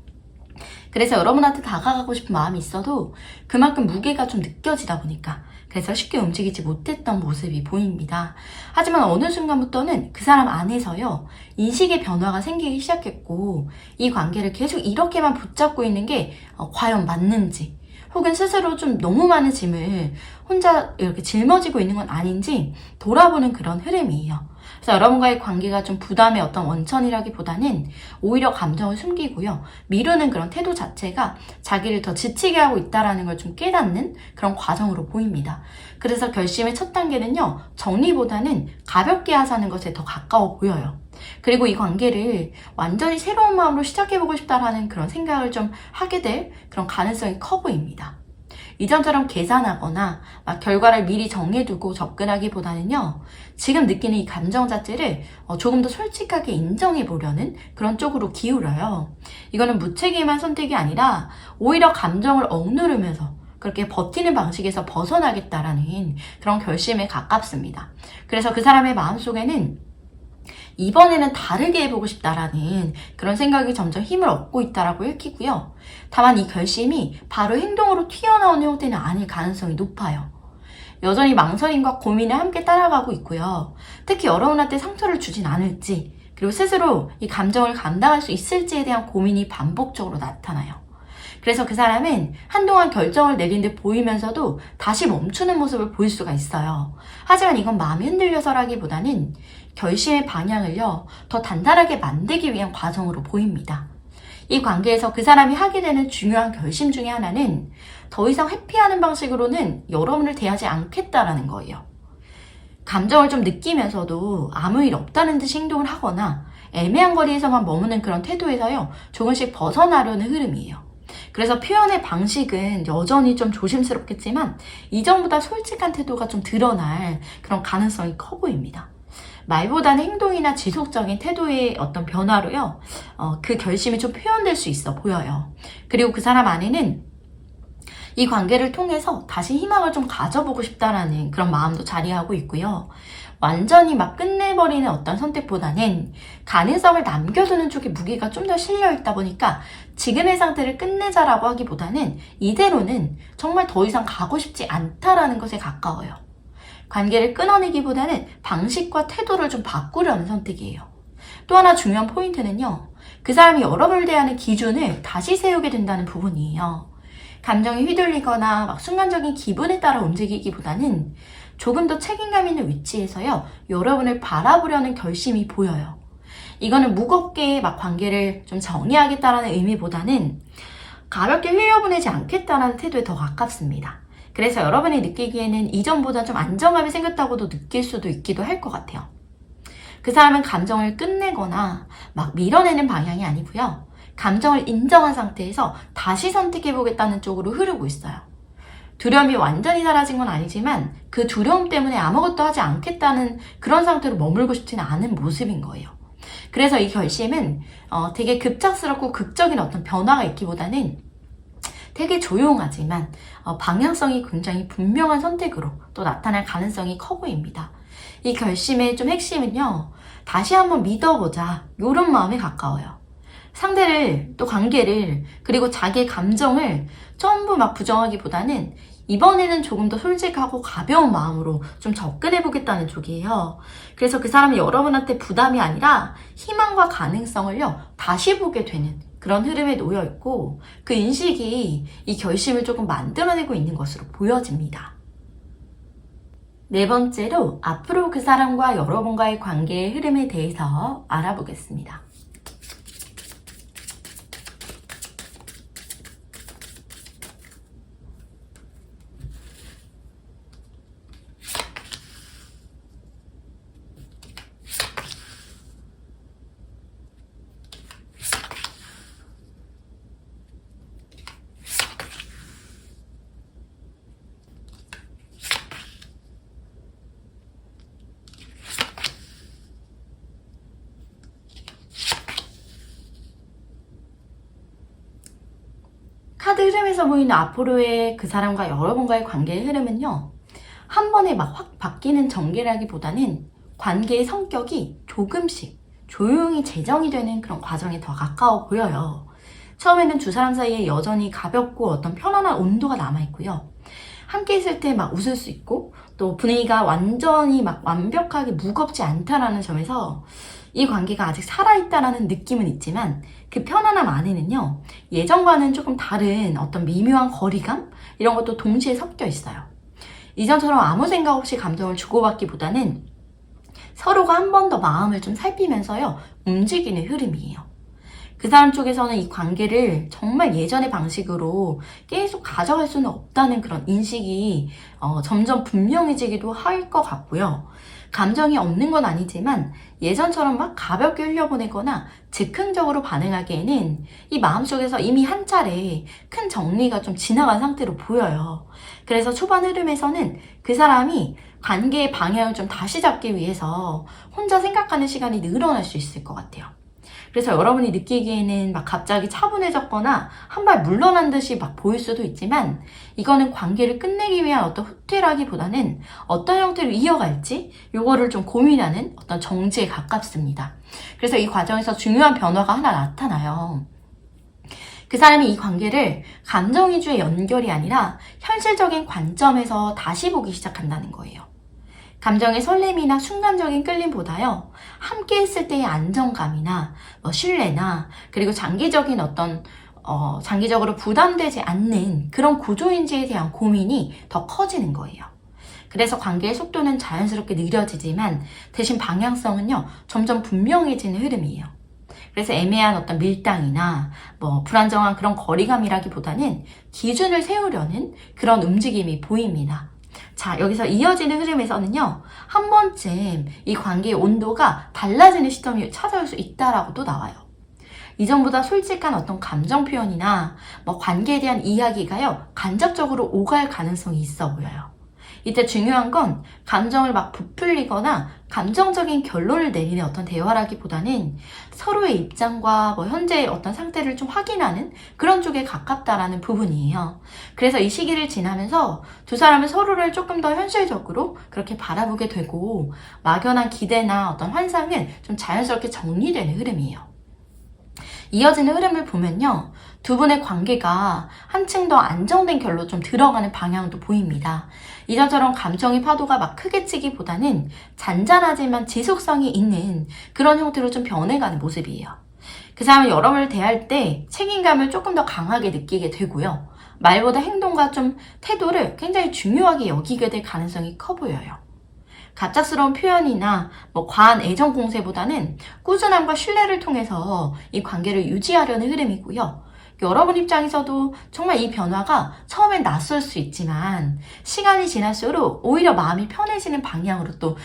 그래서 여러분한테 다가가고 싶은 마음이 있어도 그만큼 무게가 좀 느껴지다 보니까 그래서 쉽게 움직이지 못했던 모습이 보입니다. 하지만 어느 순간부터는 그 사람 안에서요, 인식의 변화가 생기기 시작했고 이 관계를 계속 이렇게만 붙잡고 있는 게 과연 맞는지, 혹은 스스로 좀 너무 많은 짐을 혼자 이렇게 짊어지고 있는 건 아닌지 돌아보는 그런 흐름이에요. 그래서 여러분과의 관계가 좀 부담의 어떤 원천이라기보다는 오히려 감정을 숨기고요. 미루는 그런 태도 자체가 자기를 더 지치게 하고 있다는 걸 좀 깨닫는 그런 과정으로 보입니다. 그래서 결심의 첫 단계는요. 정리보다는 가볍게 하자는 것에 더 가까워 보여요. 그리고 이 관계를 완전히 새로운 마음으로 시작해보고 싶다라는 그런 생각을 좀 하게 될 그런 가능성이 커 보입니다. 이전처럼 계산하거나 막 결과를 미리 정해두고 접근하기보다는요. 지금 느끼는 이 감정 자체를 조금 더 솔직하게 인정해보려는 그런 쪽으로 기울어요. 이거는 무책임한 선택이 아니라 오히려 감정을 억누르면서 그렇게 버티는 방식에서 벗어나겠다라는 그런 결심에 가깝습니다. 그래서 그 사람의 마음속에는 이번에는 다르게 해보고 싶다라는 그런 생각이 점점 힘을 얻고 있다라고 읽히고요. 다만 이 결심이 바로 행동으로 튀어나오는 형태는 아닐 가능성이 높아요. 여전히 망설임과 고민을 함께 따라가고 있고요. 특히 여러분한테 상처를 주진 않을지, 그리고 스스로 이 감정을 감당할 수 있을지에 대한 고민이 반복적으로 나타나요. 그래서 그 사람은 한동안 결정을 내린 듯 보이면서도 다시 멈추는 모습을 보일 수가 있어요. 하지만 이건 마음이 흔들려서라기보다는 결심의 방향을요, 더 단단하게 만들기 위한 과정으로 보입니다. 이 관계에서 그 사람이 하게 되는 중요한 결심 중에 하나는 더 이상 회피하는 방식으로는 여러분을 대하지 않겠다라는 거예요. 감정을 좀 느끼면서도 아무 일 없다는 듯이 행동을 하거나 애매한 거리에서만 머무는 그런 태도에서요, 조금씩 벗어나려는 흐름이에요. 그래서 표현의 방식은 여전히 좀 조심스럽겠지만 이전보다 솔직한 태도가 좀 드러날 그런 가능성이 커 보입니다. 말보다는 행동이나 지속적인 태도의 어떤 변화로요, 그 결심이 좀 표현될 수 있어 보여요. 그리고 그 사람 안에는 이 관계를 통해서 다시 희망을 좀 가져보고 싶다라는 그런 마음도 자리하고 있고요. 완전히 막 끝내버리는 어떤 선택보다는 가능성을 남겨두는 쪽에 무게가 좀 더 실려있다 보니까 지금의 상태를 끝내자라고 하기보다는 이대로는 정말 더 이상 가고 싶지 않다라는 것에 가까워요. 관계를 끊어내기보다는 방식과 태도를 좀 바꾸려는 선택이에요. 또 하나 중요한 포인트는요. 그 사람이 여러분을 대하는 기준을 다시 세우게 된다는 부분이에요. 감정이 휘둘리거나 막 순간적인 기분에 따라 움직이기보다는 조금 더 책임감 있는 위치에서요. 여러분을 바라보려는 결심이 보여요. 이거는 무겁게 막 관계를 좀 정리하겠다라는 의미보다는 가볍게 흘려보내지 않겠다라는 태도에 더 가깝습니다. 그래서 여러분이 느끼기에는 이전보다 좀 안정감이 생겼다고도 느낄 수도 있기도 할 것 같아요. 그 사람은 감정을 끝내거나 막 밀어내는 방향이 아니고요. 감정을 인정한 상태에서 다시 선택해보겠다는 쪽으로 흐르고 있어요. 두려움이 완전히 사라진 건 아니지만 그 두려움 때문에 아무것도 하지 않겠다는 그런 상태로 머물고 싶지는 않은 모습인 거예요. 그래서 이 결심은 되게 급작스럽고 극적인 어떤 변화가 있기보다는 되게 조용하지만 방향성이 굉장히 분명한 선택으로 또 나타날 가능성이 커 보입니다. 이 결심의 좀 핵심은요. 다시 한번 믿어보자 이런 마음에 가까워요. 상대를 또 관계를 그리고 자기의 감정을 전부 막 부정하기보다는 이번에는 조금 더 솔직하고 가벼운 마음으로 좀 접근해보겠다는 쪽이에요. 그래서 그 사람이 여러분한테 부담이 아니라 희망과 가능성을요 다시 보게 되는 그런 흐름에 놓여있고 그 인식이 이 결심을 조금 만들어내고 있는 것으로 보여집니다. 네 번째로 앞으로 그 사람과 여러분과의 관계의 흐름에 대해서 알아보겠습니다. 카드 흐름에서 보이는 앞으로의 그 사람과 여러분과의 관계의 흐름은요. 한 번에 막 확 바뀌는 전개라기보다는 관계의 성격이 조금씩 조용히 재정이 되는 그런 과정에 더 가까워 보여요. 처음에는 두 사람 사이에 여전히 가볍고 어떤 편안한 온도가 남아있고요. 함께 있을 때 막 웃을 수 있고 또 분위기가 완전히 막 완벽하게 무겁지 않다라는 점에서 이 관계가 아직 살아있다라는 느낌은 있지만 그 편안함 안에는요. 예전과는 조금 다른 어떤 미묘한 거리감? 이런 것도 동시에 섞여 있어요. 이전처럼 아무 생각 없이 감정을 주고받기보다는 서로가 한 번 더 마음을 좀 살피면서요, 움직이는 흐름이에요. 그 사람 쪽에서는 이 관계를 정말 예전의 방식으로 계속 가져갈 수는 없다는 그런 인식이 점점 분명해지기도 할 것 같고요. 감정이 없는 건 아니지만 예전처럼 막 가볍게 흘려보내거나 즉흥적으로 반응하기에는 이 마음속에서 이미 한 차례 큰 정리가 좀 지나간 상태로 보여요. 그래서 초반 흐름에서는 그 사람이 관계의 방향을 좀 다시 잡기 위해서 혼자 생각하는 시간이 늘어날 수 있을 것 같아요. 그래서 여러분이 느끼기에는 막 갑자기 차분해졌거나 한 발 물러난 듯이 막 보일 수도 있지만, 이거는 관계를 끝내기 위한 어떤 후퇴라기보다는 어떤 형태로 이어갈지 요거를 좀 고민하는 어떤 정지에 가깝습니다. 그래서 이 과정에서 중요한 변화가 하나 나타나요. 그 사람이 이 관계를 감정 위주의 연결이 아니라 현실적인 관점에서 다시 보기 시작한다는 거예요. 감정의 설렘이나 순간적인 끌림보다요, 함께 했을 때의 안정감이나 신뢰나, 그리고 장기적인 장기적으로 부담되지 않는 그런 구조인지에 대한 고민이 더 커지는 거예요. 그래서 관계의 속도는 자연스럽게 느려지지만 대신 방향성은요, 점점 분명해지는 흐름이에요. 그래서 애매한 어떤 밀당이나 불안정한 그런 거리감이라기보다는 기준을 세우려는 그런 움직임이 보입니다. 자, 여기서 이어지는 흐름에서는요, 한 번쯤 이 관계의 온도가 달라지는 시점이 찾아올 수 있다라고도 나와요. 이전보다 솔직한 어떤 감정 표현이나 관계에 대한 이야기가요, 간접적으로 오갈 가능성이 있어 보여요. 이때 중요한 건 감정을 막 부풀리거나 감정적인 결론을 내리는 어떤 대화라기보다는 서로의 입장과 현재의 어떤 상태를 좀 확인하는 그런 쪽에 가깝다라는 부분이에요. 그래서 이 시기를 지나면서 두 사람은 서로를 조금 더 현실적으로 그렇게 바라보게 되고, 막연한 기대나 어떤 환상은 좀 자연스럽게 정리되는 흐름이에요. 이어지는 흐름을 보면요, 두 분의 관계가 한층 더 안정된 결로 좀 들어가는 방향도 보입니다. 이전처럼 감정의 파도가 막 크게 치기보다는 잔잔하지만 지속성이 있는 그런 형태로 좀 변해가는 모습이에요. 그 사람이 여러분을 대할 때 책임감을 조금 더 강하게 느끼게 되고요, 말보다 행동과 좀 태도를 굉장히 중요하게 여기게 될 가능성이 커 보여요. 갑작스러운 표현이나 과한 애정 공세보다는 꾸준함과 신뢰를 통해서 이 관계를 유지하려는 흐름이고요. 여러분 입장에서도 정말 이 변화가 처음엔 낯설 수 있지만 시간이 지날수록 오히려 마음이 편해지는 방향으로 또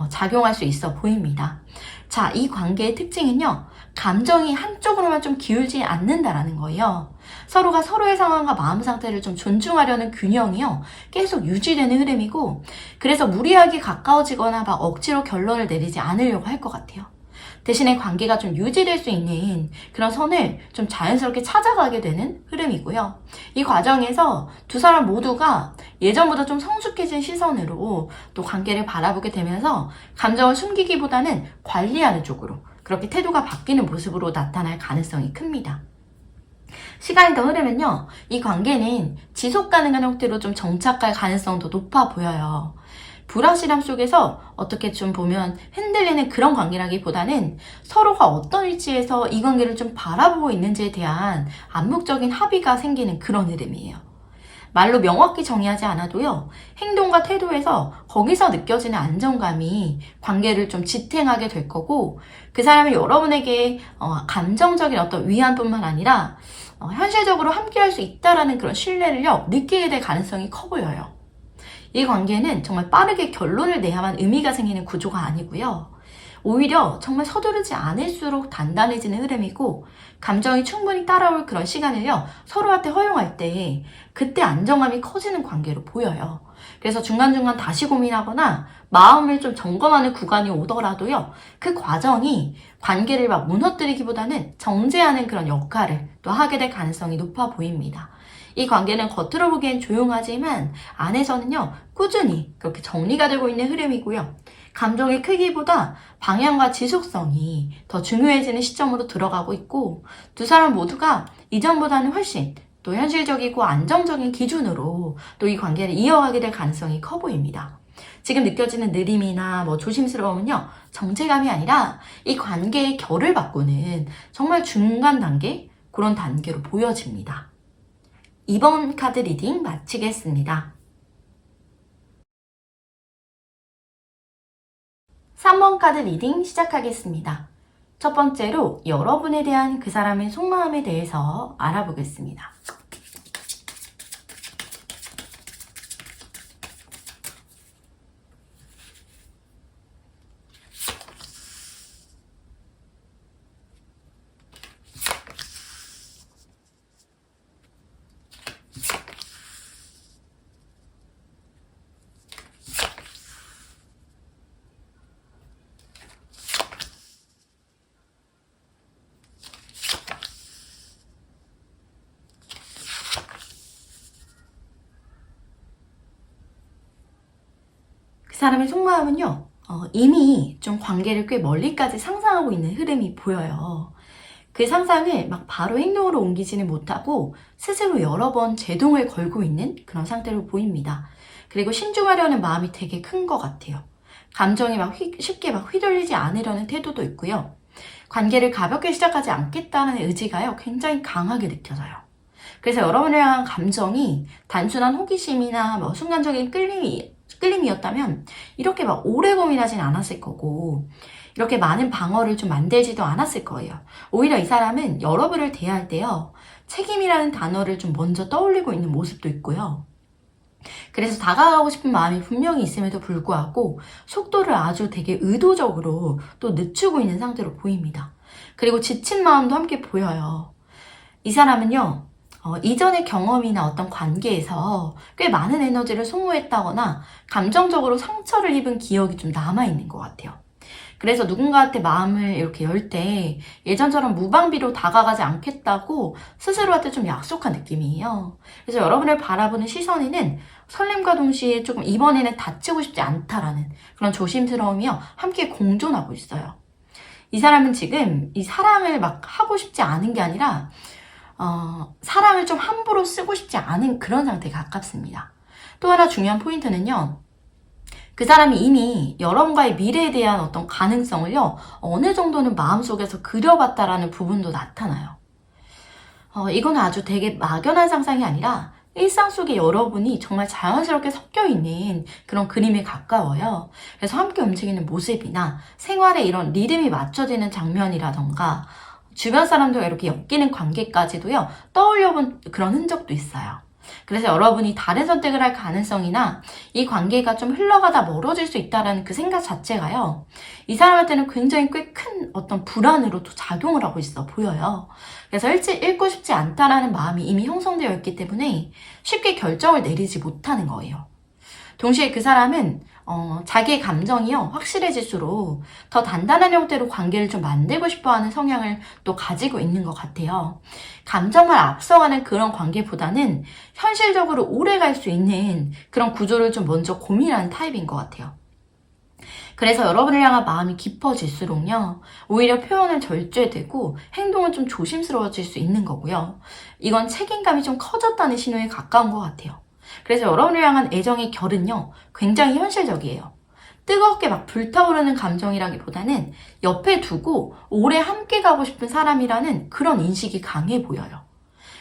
작용할 수 있어 보입니다. 자, 이 관계의 특징은요, 감정이 한쪽으로만 좀 기울지 않는다라는 거예요. 서로가 서로의 상황과 마음 상태를 좀 존중하려는 균형이요, 계속 유지되는 흐름이고, 그래서 무리하게 가까워지거나 막 억지로 결론을 내리지 않으려고 할 것 같아요. 대신에 관계가 좀 유지될 수 있는 그런 선을 좀 자연스럽게 찾아가게 되는 흐름이고요. 이 과정에서 두 사람 모두가 예전보다 좀 성숙해진 시선으로 또 관계를 바라보게 되면서 감정을 숨기기보다는 관리하는 쪽으로 그렇게 태도가 바뀌는 모습으로 나타날 가능성이 큽니다. 시간이 더 흐르면요, 이 관계는 지속 가능한 형태로 좀 정착할 가능성도 높아 보여요. 불확실함 속에서 어떻게 좀 보면 흔들리는 그런 관계라기보다는 서로가 어떤 위치에서 이 관계를 좀 바라보고 있는지에 대한 암묵적인 합의가 생기는 그런 흐름이에요. 말로 명확히 정의하지 않아도요, 행동과 태도에서 거기서 느껴지는 안정감이 관계를 좀 지탱하게 될 거고, 그 사람이 여러분에게 감정적인 어떤 위안뿐만 아니라 현실적으로 함께할 수 있다라는 그런 신뢰를요, 느끼게 될 가능성이 커 보여요. 이 관계는 정말 빠르게 결론을 내야만 의미가 생기는 구조가 아니고요, 오히려 정말 서두르지 않을수록 단단해지는 흐름이고, 감정이 충분히 따라올 그런 시간을요, 서로한테 허용할 때 그때 안정감이 커지는 관계로 보여요. 그래서 중간중간 다시 고민하거나 마음을 좀 점검하는 구간이 오더라도요, 그 과정이 관계를 막 무너뜨리기보다는 정제하는 그런 역할을 또 하게 될 가능성이 높아 보입니다. 이 관계는 겉으로 보기엔 조용하지만 안에서는요, 꾸준히 그렇게 정리가 되고 있는 흐름이고요, 감정의 크기보다 방향과 지속성이 더 중요해지는 시점으로 들어가고 있고, 두 사람 모두가 이전보다는 훨씬 또 현실적이고 안정적인 기준으로 또 이 관계를 이어가게 될 가능성이 커 보입니다. 지금 느껴지는 느림이나 조심스러움은요, 정체감이 아니라 이 관계의 결을 바꾸는 정말 중간 단계, 그런 단계로 보여집니다. 이번 카드 리딩 마치겠습니다. 3번 카드 리딩 시작하겠습니다. 첫 번째로 여러분에 대한 그 사람의 속마음에 대해서 알아보겠습니다. 그 사람의 속마음은요, 이미 좀 관계를 꽤 멀리까지 상상하고 있는 흐름이 보여요. 그 상상을 막 바로 행동으로 옮기지는 못하고 스스로 여러 번 제동을 걸고 있는 그런 상태로 보입니다. 그리고 신중하려는 마음이 되게 큰 것 같아요. 감정이 쉽게 휘둘리지 않으려는 태도도 있고요. 관계를 가볍게 시작하지 않겠다는 의지가요, 굉장히 강하게 느껴져요. 그래서 여러분을 향한 감정이 단순한 호기심이나 순간적인 끌림이었다면 이렇게 막 오래 고민하진 않았을 거고, 이렇게 많은 방어를 좀 만들지도 않았을 거예요. 오히려 이 사람은 여러분을 대할 때요, 책임이라는 단어를 좀 먼저 떠올리고 있는 모습도 있고요. 그래서 다가가고 싶은 마음이 분명히 있음에도 불구하고 속도를 아주 되게 의도적으로 또 늦추고 있는 상태로 보입니다. 그리고 지친 마음도 함께 보여요. 이 사람은요, 이전의 경험이나 어떤 관계에서 꽤 많은 에너지를 소모했다거나 감정적으로 상처를 입은 기억이 좀 남아있는 것 같아요. 그래서 누군가한테 마음을 이렇게 열 때 예전처럼 무방비로 다가가지 않겠다고 스스로한테 좀 약속한 느낌이에요. 그래서 여러분을 바라보는 시선에는 설렘과 동시에 조금 이번에는 다치고 싶지 않다라는 그런 조심스러움이요, 함께 공존하고 있어요. 이 사람은 지금 이 사랑을 막 하고 싶지 않은 게 아니라 사랑을 좀 함부로 쓰고 싶지 않은 그런 상태에 가깝습니다. 또 하나 중요한 포인트는요, 그 사람이 이미 여러분과의 미래에 대한 어떤 가능성을요, 어느 정도는 마음속에서 그려봤다라는 부분도 나타나요. 이건 아주 되게 막연한 상상이 아니라 일상 속에 여러분이 정말 자연스럽게 섞여 있는 그런 그림에 가까워요. 그래서 함께 움직이는 모습이나 생활에 이런 리듬이 맞춰지는 장면이라던가 주변 사람들과 이렇게 엮이는 관계까지도요, 떠올려본 그런 흔적도 있어요. 그래서 여러분이 다른 선택을 할 가능성이나 이 관계가 좀 흘러가다 멀어질 수 있다는 그 생각 자체가요, 이 사람한테는 굉장히 꽤 큰 어떤 불안으로 또 작용을 하고 있어 보여요. 그래서 일찍 잃고 싶지 않다라는 마음이 이미 형성되어 있기 때문에 쉽게 결정을 내리지 못하는 거예요. 동시에 그 사람은 자기의 감정이요, 확실해질수록 더 단단한 형태로 관계를 좀 만들고 싶어하는 성향을 또 가지고 있는 것 같아요. 감정만 앞서가는 그런 관계보다는 현실적으로 오래 갈 수 있는 그런 구조를 좀 먼저 고민하는 타입인 것 같아요. 그래서 여러분을 향한 마음이 깊어질수록요, 오히려 표현은 절제되고 행동은 좀 조심스러워질 수 있는 거고요. 이건 책임감이 좀 커졌다는 신호에 가까운 것 같아요. 그래서 여러분을 향한 애정의 결은요, 굉장히 현실적이에요. 뜨겁게 막 불타오르는 감정이라기보다는 옆에 두고 오래 함께 가고 싶은 사람이라는 그런 인식이 강해 보여요.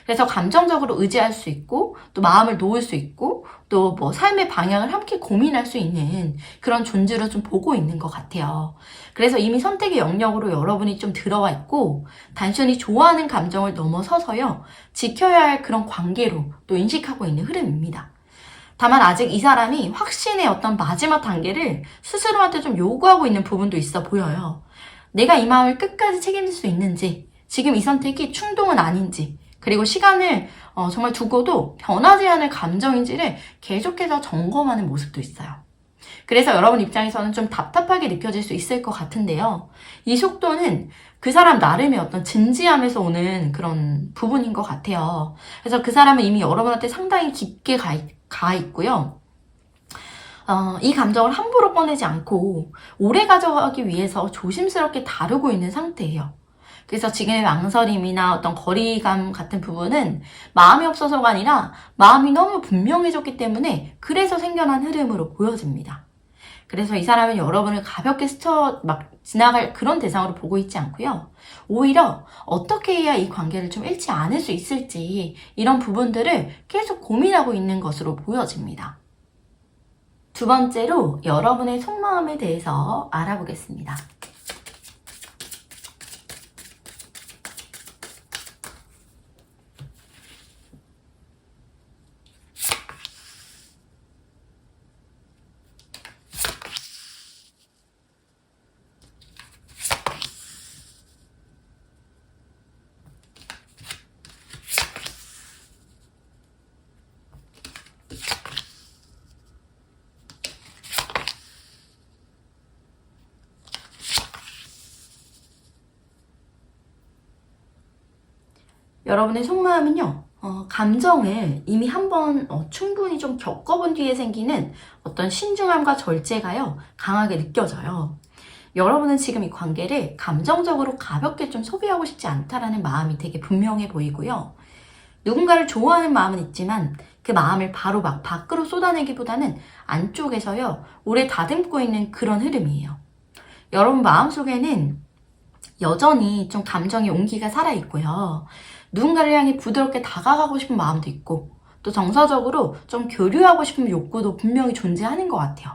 그래서 감정적으로 의지할 수 있고, 또 마음을 놓을 수 있고, 또 삶의 방향을 함께 고민할 수 있는 그런 존재로 좀 보고 있는 것 같아요. 그래서 이미 선택의 영역으로 여러분이 좀 들어와 있고, 단순히 좋아하는 감정을 넘어서서요, 지켜야 할 그런 관계로 또 인식하고 있는 흐름입니다. 다만 아직 이 사람이 확신의 어떤 마지막 단계를 스스로한테 좀 요구하고 있는 부분도 있어 보여요. 내가 이 마음을 끝까지 책임질 수 있는지, 지금 이 선택이 충동은 아닌지, 그리고 시간을 정말 두고도 변하지 않을 감정인지를 계속해서 점검하는 모습도 있어요. 그래서 여러분 입장에서는 좀 답답하게 느껴질 수 있을 것 같은데요. 이 속도는 그 사람 나름의 어떤 진지함에서 오는 그런 부분인 것 같아요. 그래서 그 사람은 이미 여러분한테 상당히 깊게 가 있고요. 이 감정을 함부로 꺼내지 않고 오래 가져가기 위해서 조심스럽게 다루고 있는 상태예요. 그래서 지금의 망설임이나 어떤 거리감 같은 부분은 마음이 없어서가 아니라 마음이 너무 분명해졌기 때문에 그래서 생겨난 흐름으로 보여집니다. 그래서 이 사람은 여러분을 가볍게 스쳐 지나갈 그런 대상으로 보고 있지 않고요. 오히려 어떻게 해야 이 관계를 좀 잃지 않을 수 있을지 이런 부분들을 계속 고민하고 있는 것으로 보여집니다. 두 번째로 여러분의 속마음에 대해서 알아보겠습니다. 여러분의 속마음은요, 감정을 이미 한번 충분히 좀 겪어본 뒤에 생기는 어떤 신중함과 절제가요, 강하게 느껴져요. 여러분은 지금 이 관계를 감정적으로 가볍게 좀 소비하고 싶지 않다라는 마음이 되게 분명해 보이고요. 누군가를 좋아하는 마음은 있지만 그 마음을 바로 막 밖으로 쏟아내기보다는 안쪽에서요, 오래 다듬고 있는 그런 흐름이에요. 여러분 마음속에는 여전히 좀 감정의 온기가 살아있고요. 누군가를 향해 부드럽게 다가가고 싶은 마음도 있고 또 정서적으로 좀 교류하고 싶은 욕구도 분명히 존재하는 것 같아요.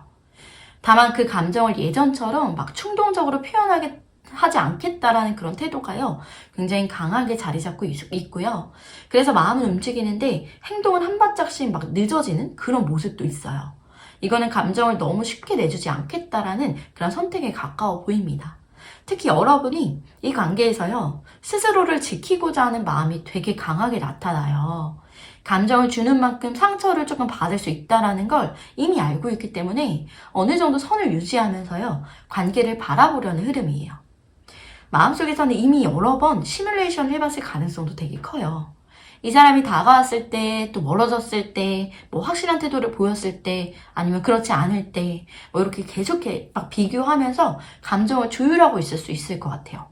다만 그 감정을 예전처럼 막 충동적으로 표현하게 하지 않겠다라는 그런 태도가요, 굉장히 강하게 자리 잡고 있고요. 그래서 마음은 움직이는데 행동은 한 발짝씩 막 늦어지는 그런 모습도 있어요. 이거는 감정을 너무 쉽게 내주지 않겠다라는 그런 선택에 가까워 보입니다. 특히 여러분이 이 관계에서요, 스스로를 지키고자 하는 마음이 되게 강하게 나타나요. 감정을 주는 만큼 상처를 조금 받을 수 있다는 걸 이미 알고 있기 때문에 어느 정도 선을 유지하면서요, 관계를 바라보려는 흐름이에요. 마음속에서는 이미 여러 번 시뮬레이션을 해봤을 가능성도 되게 커요. 이 사람이 다가왔을 때, 또 멀어졌을 때, 뭐 확실한 태도를 보였을 때, 아니면 그렇지 않을 때, 뭐 이렇게 계속 막 비교하면서 감정을 조율하고 있을 수 있을 것 같아요.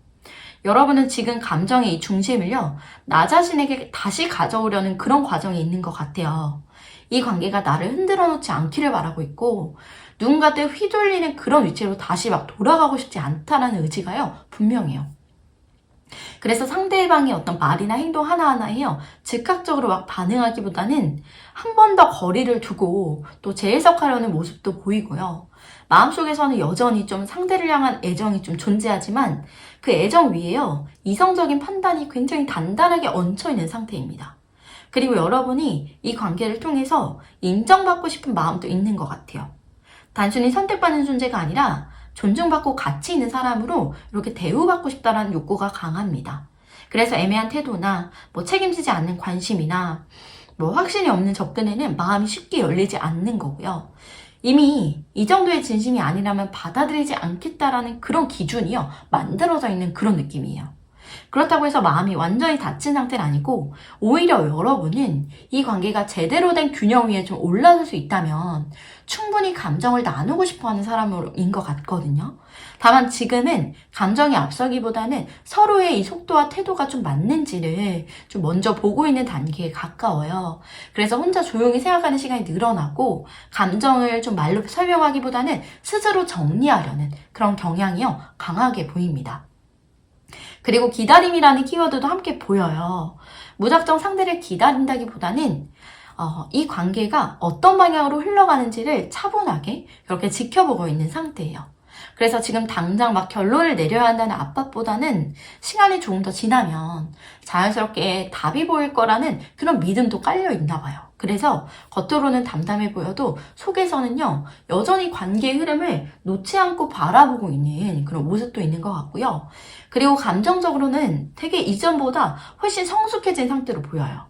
여러분은 지금 감정의 이 중심을요, 나 자신에게 다시 가져오려는 그런 과정이 있는 것 같아요. 이 관계가 나를 흔들어 놓지 않기를 바라고 있고, 누군가한테 휘둘리는 그런 위치로 다시 막 돌아가고 싶지 않다라는 의지가요, 분명해요. 그래서 상대방의 어떤 말이나 행동 하나하나에요, 즉각적으로 막 반응하기보다는 한 번 더 거리를 두고 또 재해석하려는 모습도 보이고요. 마음속에서는 여전히 좀 상대를 향한 애정이 좀 존재하지만 그 애정 위에요, 이성적인 판단이 굉장히 단단하게 얹혀있는 상태입니다. 그리고 여러분이 이 관계를 통해서 인정받고 싶은 마음도 있는 것 같아요. 단순히 선택받는 존재가 아니라 존중받고 가치 있는 사람으로 이렇게 대우받고 싶다라는 욕구가 강합니다. 그래서 애매한 태도나 뭐 책임지지 않는 관심이나 뭐 확신이 없는 접근에는 마음이 쉽게 열리지 않는 거고요. 이미 이 정도의 진심이 아니라면 받아들이지 않겠다라는 그런 기준이요, 만들어져 있는 그런 느낌이에요. 그렇다고 해서 마음이 완전히 닫힌 상태는 아니고, 오히려 여러분은 이 관계가 제대로 된 균형 위에 좀 올라설 수 있다면 충분히 감정을 나누고 싶어 하는 사람인 것 같거든요. 다만 지금은 감정이 앞서기보다는 서로의 이 속도와 태도가 좀 맞는지를 좀 먼저 보고 있는 단계에 가까워요. 그래서 혼자 조용히 생각하는 시간이 늘어나고, 감정을 좀 말로 설명하기보다는 스스로 정리하려는 그런 경향이요, 강하게 보입니다. 그리고 기다림이라는 키워드도 함께 보여요. 무작정 상대를 기다린다기보다는 이 관계가 어떤 방향으로 흘러가는지를 차분하게 이렇게 지켜보고 있는 상태예요. 그래서 지금 당장 막 결론을 내려야 한다는 압박보다는 시간이 조금 더 지나면 자연스럽게 답이 보일 거라는 그런 믿음도 깔려 있나 봐요. 그래서 겉으로는 담담해 보여도 속에서는요, 여전히 관계의 흐름을 놓지 않고 바라보고 있는 그런 모습도 있는 것 같고요. 그리고 감정적으로는 되게 이전보다 훨씬 성숙해진 상태로 보여요.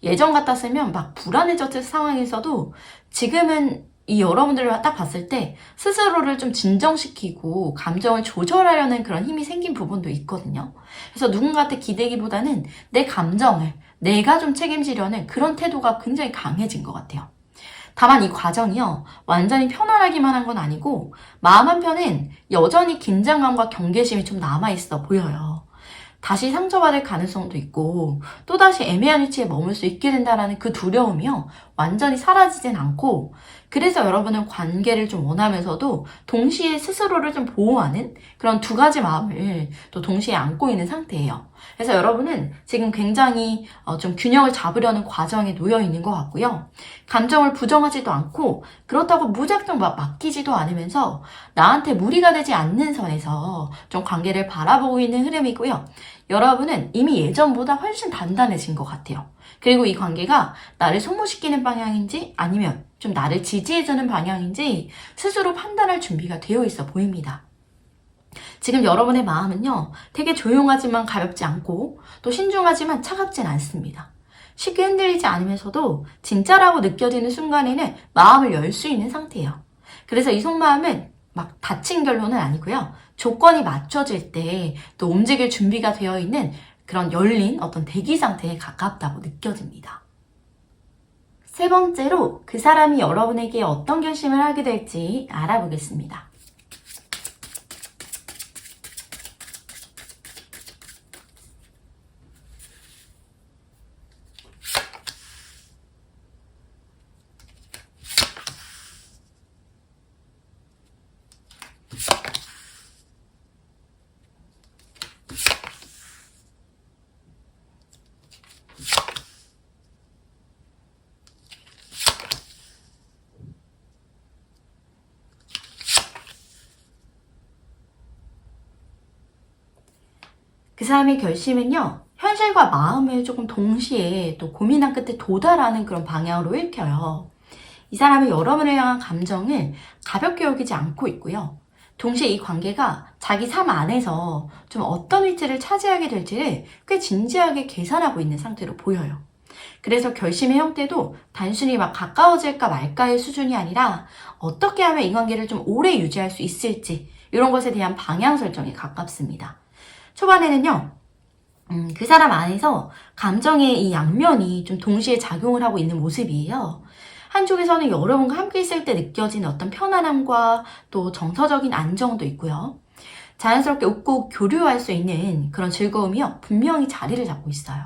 예전 같았으면 막 불안해졌을 상황에서도 지금은 이 여러분들을 딱 봤을 때 스스로를 좀 진정시키고 감정을 조절하려는 그런 힘이 생긴 부분도 있거든요. 그래서 누군가한테 기대기보다는 내 감정을 내가 좀 책임지려는 그런 태도가 굉장히 강해진 것 같아요. 다만 이 과정이요, 완전히 편안하기만 한 건 아니고 마음 한편엔 여전히 긴장감과 경계심이 좀 남아있어 보여요. 다시 상처받을 가능성도 있고 또다시 애매한 위치에 머물 수 있게 된다는 그 두려움이요, 완전히 사라지진 않고 그래서 여러분은 관계를 좀 원하면서도 동시에 스스로를 좀 보호하는 그런 두 가지 마음을 또 동시에 안고 있는 상태예요. 그래서 여러분은 지금 굉장히 좀 균형을 잡으려는 과정에 놓여 있는 것 같고요. 감정을 부정하지도 않고 그렇다고 무작정 맡기지도 않으면서 나한테 무리가 되지 않는 선에서 좀 관계를 바라보고 있는 흐름이고요. 여러분은 이미 예전보다 훨씬 단단해진 것 같아요. 그리고 이 관계가 나를 소모시키는 방향인지 아니면 좀 나를 지지해주는 방향인지 스스로 판단할 준비가 되어 있어 보입니다. 지금 여러분의 마음은요, 되게 조용하지만 가볍지 않고 또 신중하지만 차갑진 않습니다. 쉽게 흔들리지 않으면서도 진짜라고 느껴지는 순간에는 마음을 열 수 있는 상태예요. 그래서 이 속마음은 막 닫힌 결론은 아니고요. 조건이 맞춰질 때 또 움직일 준비가 되어 있는 그런 열린 어떤 대기 상태에 가깝다고 느껴집니다. 세 번째로 그 사람이 여러분에게 어떤 결심을 하게 될지 알아보겠습니다. 그 사람의 결심은요, 현실과 마음을 조금 동시에 또 고민한 끝에 도달하는 그런 방향으로 읽혀요. 이 사람은 여러분을 향한 감정을 가볍게 여기지 않고 있고요. 동시에 이 관계가 자기 삶 안에서 좀 어떤 위치를 차지하게 될지를 꽤 진지하게 계산하고 있는 상태로 보여요. 그래서 결심의 형태도 단순히 막 가까워질까 말까의 수준이 아니라 어떻게 하면 이 관계를 좀 오래 유지할 수 있을지 이런 것에 대한 방향 설정에 가깝습니다. 초반에는요, 그 사람 안에서 감정의 이 양면이 좀 동시에 작용을 하고 있는 모습이에요. 한쪽에서는 여러분과 함께 있을 때 느껴지는 어떤 편안함과 또 정서적인 안정도 있고요. 자연스럽게 웃고 교류할 수 있는 그런 즐거움이요, 분명히 자리를 잡고 있어요.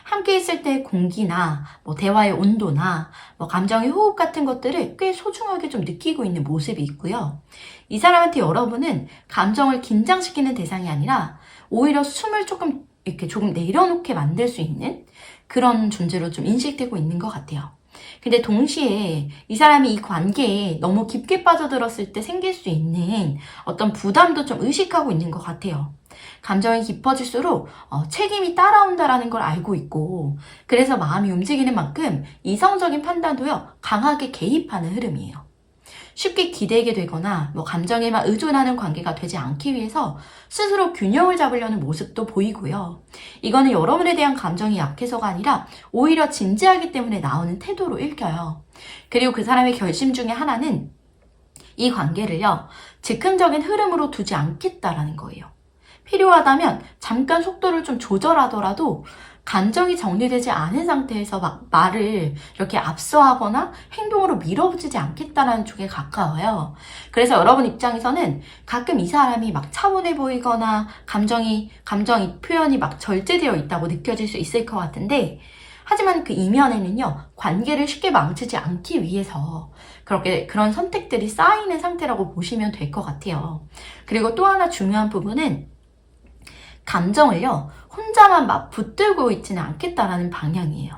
함께 있을 때 공기나 대화의 온도나 감정의 호흡 같은 것들을 꽤 소중하게 좀 느끼고 있는 모습이 있고요. 이 사람한테 여러분은 감정을 긴장시키는 대상이 아니라 오히려 숨을 조금 내려놓게 만들 수 있는 그런 존재로 좀 인식되고 있는 것 같아요. 근데 동시에 이 사람이 이 관계에 너무 깊게 빠져들었을 때 생길 수 있는 어떤 부담도 좀 의식하고 있는 것 같아요. 감정이 깊어질수록 책임이 따라온다라는 걸 알고 있고, 그래서 마음이 움직이는 만큼 이성적인 판단도요, 강하게 개입하는 흐름이에요. 쉽게 기대게 되거나 감정에만 의존하는 관계가 되지 않기 위해서 스스로 균형을 잡으려는 모습도 보이고요. 이거는 여러분에 대한 감정이 약해서가 아니라 오히려 진지하기 때문에 나오는 태도로 읽혀요. 그리고 그 사람의 결심 중에 하나는 이 관계를요, 즉흥적인 흐름으로 두지 않겠다라는 거예요. 필요하다면 잠깐 속도를 좀 조절하더라도 감정이 정리되지 않은 상태에서 말을 이렇게 압수하거나 행동으로 밀어붙이지 않겠다는 쪽에 가까워요. 그래서 여러분 입장에서는 가끔 이 사람이 차분해 보이거나 감정이 표현이 절제되어 있다고 느껴질 수 있을 것 같은데, 하지만 그 이면에는요, 관계를 쉽게 망치지 않기 위해서 그런 선택들이 쌓이는 상태라고 보시면 될 것 같아요. 그리고 또 하나 중요한 부분은 감정을요, 혼자만 붙들고 있지는 않겠다라는 방향이에요.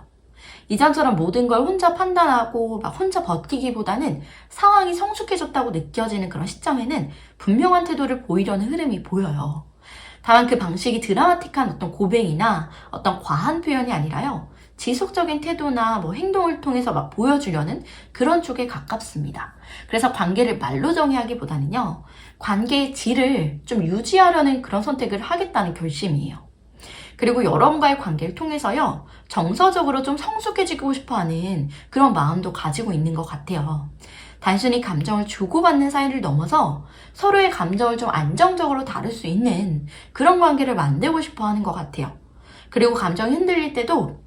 이전처럼 모든 걸 혼자 판단하고 혼자 버티기보다는 상황이 성숙해졌다고 느껴지는 그런 시점에는 분명한 태도를 보이려는 흐름이 보여요. 다만 그 방식이 드라마틱한 어떤 고백이나 어떤 과한 표현이 아니라요, 지속적인 태도나 행동을 통해서 보여주려는 그런 쪽에 가깝습니다. 그래서 관계를 말로 정의하기보다는요, 관계의 질을 좀 유지하려는 그런 선택을 하겠다는 결심이에요. 그리고 여러분과의 관계를 통해서요, 정서적으로 좀 성숙해지고 싶어하는 그런 마음도 가지고 있는 것 같아요. 단순히 감정을 주고받는 사이를 넘어서 서로의 감정을 좀 안정적으로 다룰 수 있는 그런 관계를 만들고 싶어 하는 것 같아요. 그리고 감정이 흔들릴 때도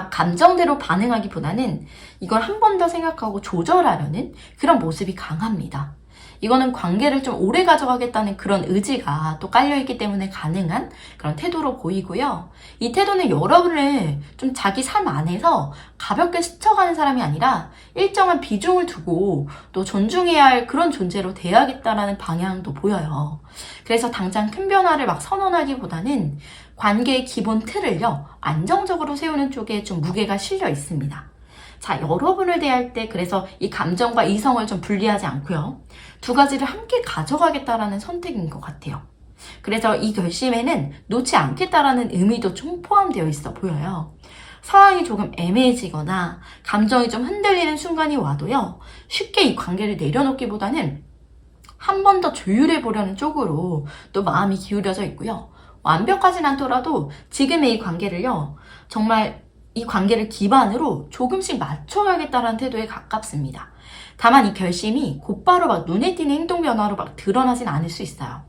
감정대로 반응하기보다는 이걸 한 번 더 생각하고 조절하려는 그런 모습이 강합니다. 이거는 관계를 좀 오래 가져가겠다는 그런 의지가 또 깔려있기 때문에 가능한 그런 태도로 보이고요. 이 태도는 여러분을 좀 자기 삶 안에서 가볍게 스쳐가는 사람이 아니라 일정한 비중을 두고 또 존중해야 할 그런 존재로 대하겠다라는 방향도 보여요. 그래서 당장 큰 변화를 막 선언하기보다는 관계의 기본 틀을요, 안정적으로 세우는 쪽에 좀 무게가 실려 있습니다. 자, 여러분을 대할 때 그래서 이 감정과 이성을 좀 분리하지 않고요. 두 가지를 함께 가져가겠다라는 선택인 것 같아요. 그래서 이 결심에는 놓지 않겠다라는 의미도 좀 포함되어 있어 보여요. 상황이 조금 애매해지거나 감정이 좀 흔들리는 순간이 와도요. 쉽게 이 관계를 내려놓기보다는 한 번 더 조율해 보려는 쪽으로 또 마음이 기울여져 있고요. 완벽하진 않더라도 지금의 이 관계를요. 정말 이 관계를 기반으로 조금씩 맞춰가겠다는 태도에 가깝습니다. 다만 이 결심이 곧바로 막 눈에 띄는 행동 변화로 막 드러나진 않을 수 있어요.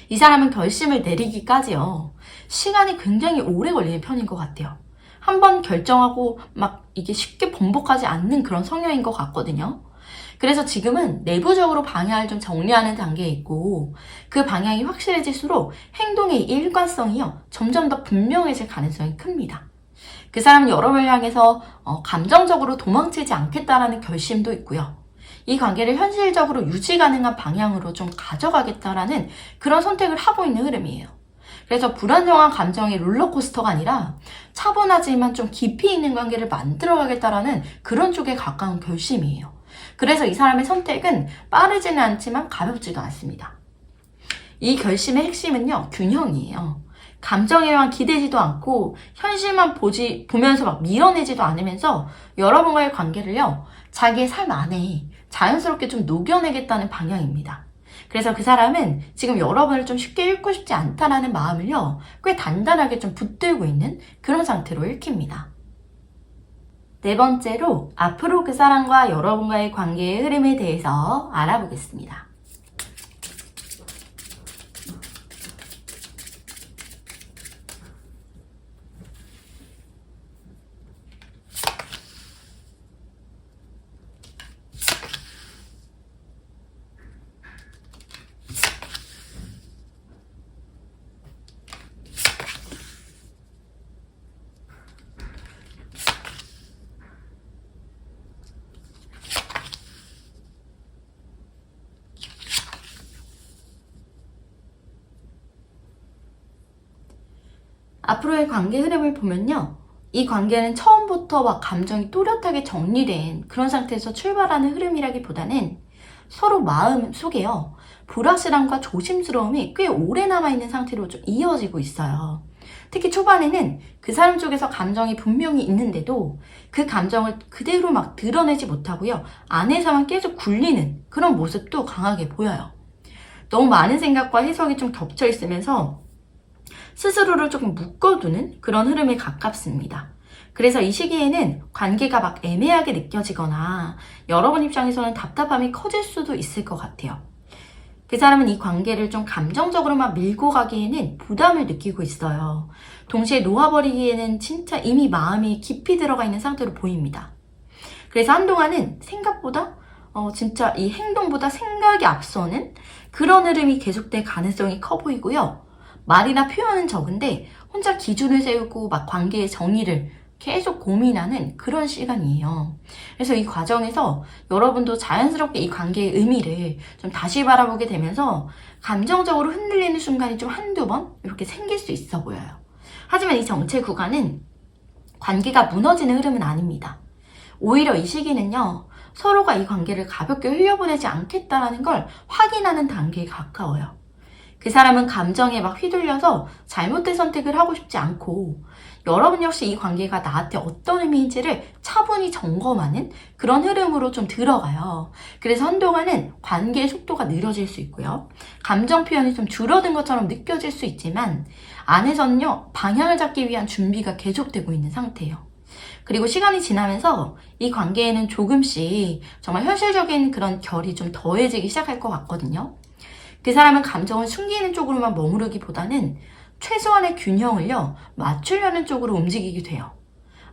이 사람은 결심을 내리기까지요. 시간이 굉장히 오래 걸리는 편인 것 같아요. 한번 결정하고 막 이게 쉽게 번복하지 않는 그런 성향인 것 같거든요. 그래서 지금은 내부적으로 방향을 좀 정리하는 단계에 있고 그 방향이 확실해질수록 행동의 일관성이요. 점점 더 분명해질 가능성이 큽니다. 그 사람은 여러분을 향해서 감정적으로 도망치지 않겠다라는 결심도 있고요. 이 관계를 현실적으로 유지 가능한 방향으로 좀 가져가겠다라는 그런 선택을 하고 있는 흐름이에요. 그래서 불안정한 감정의 롤러코스터가 아니라 차분하지만 좀 깊이 있는 관계를 만들어가겠다라는 그런 쪽에 가까운 결심이에요. 그래서 이 사람의 선택은 빠르지는 않지만 가볍지도 않습니다. 이 결심의 핵심은요, 균형이에요. 감정에만 기대지도 않고 현실만 보면서 막 밀어내지도 않으면서 여러분과의 관계를요, 자기의 삶 안에 자연스럽게 좀 녹여내겠다는 방향입니다. 그래서 그 사람은 지금 여러분을 좀 쉽게 잃고 싶지 않다라는 마음을요, 꽤 단단하게 좀 붙들고 있는 그런 상태로 읽힙니다. 네 번째로 앞으로 그 사람과 여러분과의 관계의 흐름에 대해서 알아보겠습니다. 앞으로의 관계 흐름을 보면요. 이 관계는 처음부터 막 감정이 또렷하게 정리된 그런 상태에서 출발하는 흐름이라기보다는 서로 마음 속에요. 불확실함과 조심스러움이 꽤 오래 남아있는 상태로 좀 이어지고 있어요. 특히 초반에는 그 사람 쪽에서 감정이 분명히 있는데도 그 감정을 그대로 막 드러내지 못하고요. 안에서만 계속 굴리는 그런 모습도 강하게 보여요. 너무 많은 생각과 해석이 좀 겹쳐 있으면서 스스로를 조금 묶어두는 그런 흐름에 가깝습니다. 그래서 이 시기에는 관계가 막 애매하게 느껴지거나 여러분 입장에서는 답답함이 커질 수도 있을 것 같아요. 그 사람은 이 관계를 좀 감정적으로만 밀고 가기에는 부담을 느끼고 있어요. 동시에 놓아버리기에는 진짜 이미 마음이 깊이 들어가 있는 상태로 보입니다. 그래서 한동안은 생각보다 진짜 이 행동보다 생각이 앞서는 그런 흐름이 계속될 가능성이 커 보이고요. 말이나 표현은 적은데 혼자 기준을 세우고 막 관계의 정의를 계속 고민하는 그런 시간이에요. 그래서 이 과정에서 여러분도 자연스럽게 이 관계의 의미를 좀 다시 바라보게 되면서 감정적으로 흔들리는 순간이 좀 한두 번 이렇게 생길 수 있어 보여요. 하지만 이 정체 구간은 관계가 무너지는 흐름은 아닙니다. 오히려 이 시기는요. 서로가 이 관계를 가볍게 흘려보내지 않겠다는 걸 확인하는 단계에 가까워요. 그 사람은 감정에 막 휘둘려서 잘못된 선택을 하고 싶지 않고 여러분 역시 이 관계가 나한테 어떤 의미인지를 차분히 점검하는 그런 흐름으로 좀 들어가요. 그래서 한동안은 관계의 속도가 느려질 수 있고요. 감정 표현이 좀 줄어든 것처럼 느껴질 수 있지만 안에서는요. 방향을 잡기 위한 준비가 계속되고 있는 상태예요. 그리고 시간이 지나면서 이 관계에는 조금씩 정말 현실적인 그런 결이 좀 더해지기 시작할 것 같거든요. 그 사람은 감정을 숨기는 쪽으로만 머무르기보다는 최소한의 균형을요, 맞추려는 쪽으로 움직이게 돼요.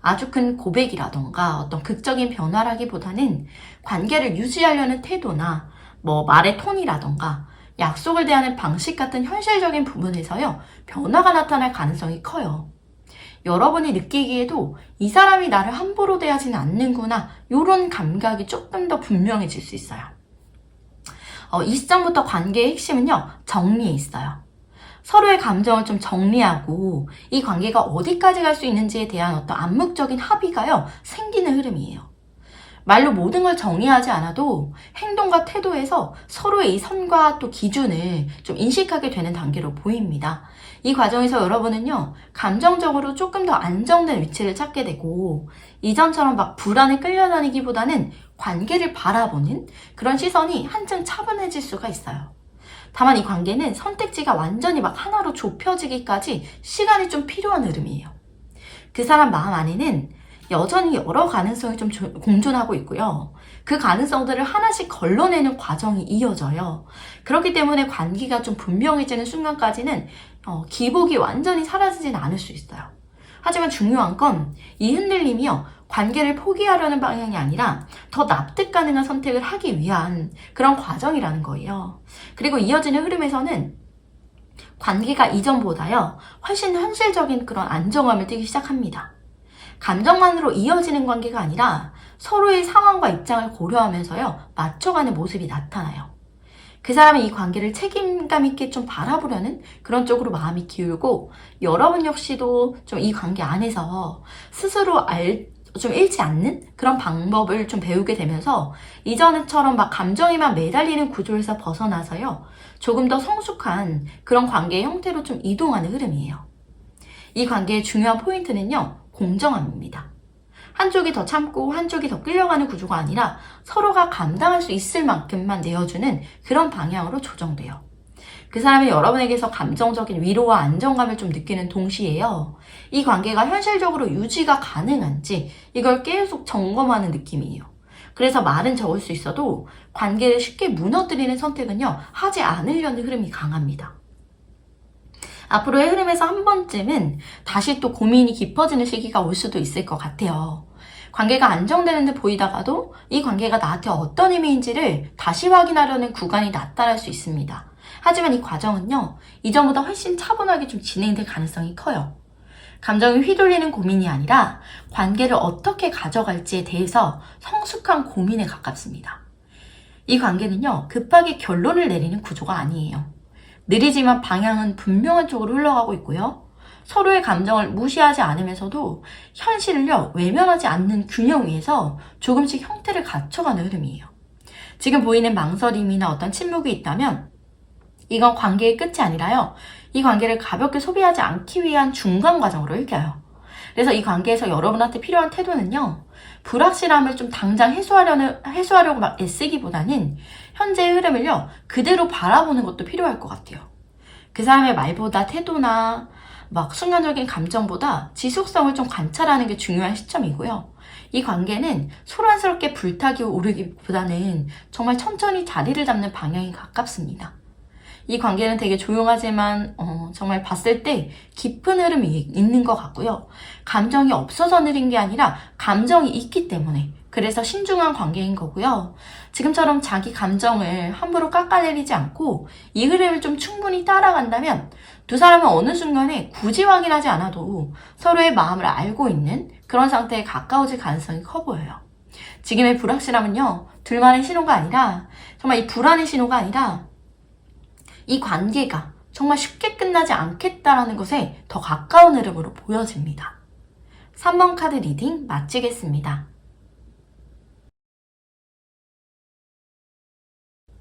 아주 큰 고백이라던가 어떤 극적인 변화라기보다는 관계를 유지하려는 태도나 뭐 말의 톤이라던가 약속을 대하는 방식 같은 현실적인 부분에서요, 변화가 나타날 가능성이 커요. 여러분이 느끼기에도 이 사람이 나를 함부로 대하지는 않는구나, 이런 감각이 조금 더 분명해질 수 있어요. 이 시점부터 관계의 핵심은요, 정리에 있어요. 서로의 감정을 좀 정리하고 이 관계가 어디까지 갈 수 있는지에 대한 어떤 암묵적인 합의가요, 생기는 흐름이에요. 말로 모든 걸 정리하지 않아도 행동과 태도에서 서로의 이 선과 또 기준을 좀 인식하게 되는 단계로 보입니다. 이 과정에서 여러분은요, 감정적으로 조금 더 안정된 위치를 찾게 되고, 이전처럼 막 불안에 끌려다니기보다는 관계를 바라보는 그런 시선이 한층 차분해질 수가 있어요. 다만 이 관계는 선택지가 완전히 막 하나로 좁혀지기까지 시간이 좀 필요한 흐름이에요. 그 사람 마음 안에는 여전히 여러 가능성이 좀 공존하고 있고요. 그 가능성들을 하나씩 걸러내는 과정이 이어져요. 그렇기 때문에 관계가 좀 분명해지는 순간까지는 기복이 완전히 사라지진 않을 수 있어요. 하지만 중요한 건 이 흔들림이요, 관계를 포기하려는 방향이 아니라 더 납득 가능한 선택을 하기 위한 그런 과정이라는 거예요. 그리고 이어지는 흐름에서는 관계가 이전보다요, 훨씬 현실적인 그런 안정감을 띠기 시작합니다. 감정만으로 이어지는 관계가 아니라 서로의 상황과 입장을 고려하면서요, 맞춰가는 모습이 나타나요. 그 사람은 이 관계를 책임감 있게 좀 바라보려는 그런 쪽으로 마음이 기울고, 여러분 역시도 좀 이 관계 안에서 스스로 좀 잃지 않는 그런 방법을 좀 배우게 되면서 이전처럼 막 감정에만 매달리는 구조에서 벗어나서요, 조금 더 성숙한 그런 관계의 형태로 좀 이동하는 흐름이에요. 이 관계의 중요한 포인트는요, 공정함입니다. 한쪽이 더 참고 한쪽이 더 끌려가는 구조가 아니라 서로가 감당할 수 있을 만큼만 내어주는 그런 방향으로 조정돼요. 그 사람이 여러분에게서 감정적인 위로와 안정감을 좀 느끼는 동시에요, 이 관계가 현실적으로 유지가 가능한지 이걸 계속 점검하는 느낌이에요. 그래서 말은 적을 수 있어도 관계를 쉽게 무너뜨리는 선택은요, 하지 않으려는 흐름이 강합니다. 앞으로의 흐름에서 한 번쯤은 다시 또 고민이 깊어지는 시기가 올 수도 있을 것 같아요. 관계가 안정되는 듯 보이다가도 이 관계가 나한테 어떤 의미인지를 다시 확인하려는 구간이 나타날 수 있습니다. 하지만 이 과정은요, 이전보다 훨씬 차분하게 좀 진행될 가능성이 커요. 감정이 휘둘리는 고민이 아니라 관계를 어떻게 가져갈지에 대해서 성숙한 고민에 가깝습니다. 이 관계는요, 급하게 결론을 내리는 구조가 아니에요. 느리지만 방향은 분명한 쪽으로 흘러가고 있고요. 서로의 감정을 무시하지 않으면서도 현실을요, 외면하지 않는 균형 위에서 조금씩 형태를 갖춰가는 흐름이에요. 지금 보이는 망설임이나 어떤 침묵이 있다면 이건 관계의 끝이 아니라요, 이 관계를 가볍게 소비하지 않기 위한 중간 과정으로 읽혀요. 그래서 이 관계에서 여러분한테 필요한 태도는요, 불확실함을 좀 당장 해소하려고 막 애쓰기보다는 현재의 흐름을요, 그대로 바라보는 것도 필요할 것 같아요. 그 사람의 말보다 태도나 막 순간적인 감정보다 지속성을 좀 관찰하는 게 중요한 시점이고요. 이 관계는 소란스럽게 불타기 오르기보다는 정말 천천히 자리를 잡는 방향이 가깝습니다. 이 관계는 되게 조용하지만 정말 봤을 때 깊은 흐름이 있는 것 같고요. 감정이 없어서 느린 게 아니라 감정이 있기 때문에, 그래서 신중한 관계인 거고요. 지금처럼 자기 감정을 함부로 깎아내리지 않고 이 흐름을 좀 충분히 따라간다면 두 사람은 어느 순간에 굳이 확인하지 않아도 서로의 마음을 알고 있는 그런 상태에 가까워질 가능성이 커 보여요. 지금의 불확실함은요, 둘만의 신호가 아니라, 정말 이 불안의 신호가 아니라 이 관계가 정말 쉽게 끝나지 않겠다라는 것에 더 가까운 흐름으로 보여집니다. 3번 카드 리딩 마치겠습니다.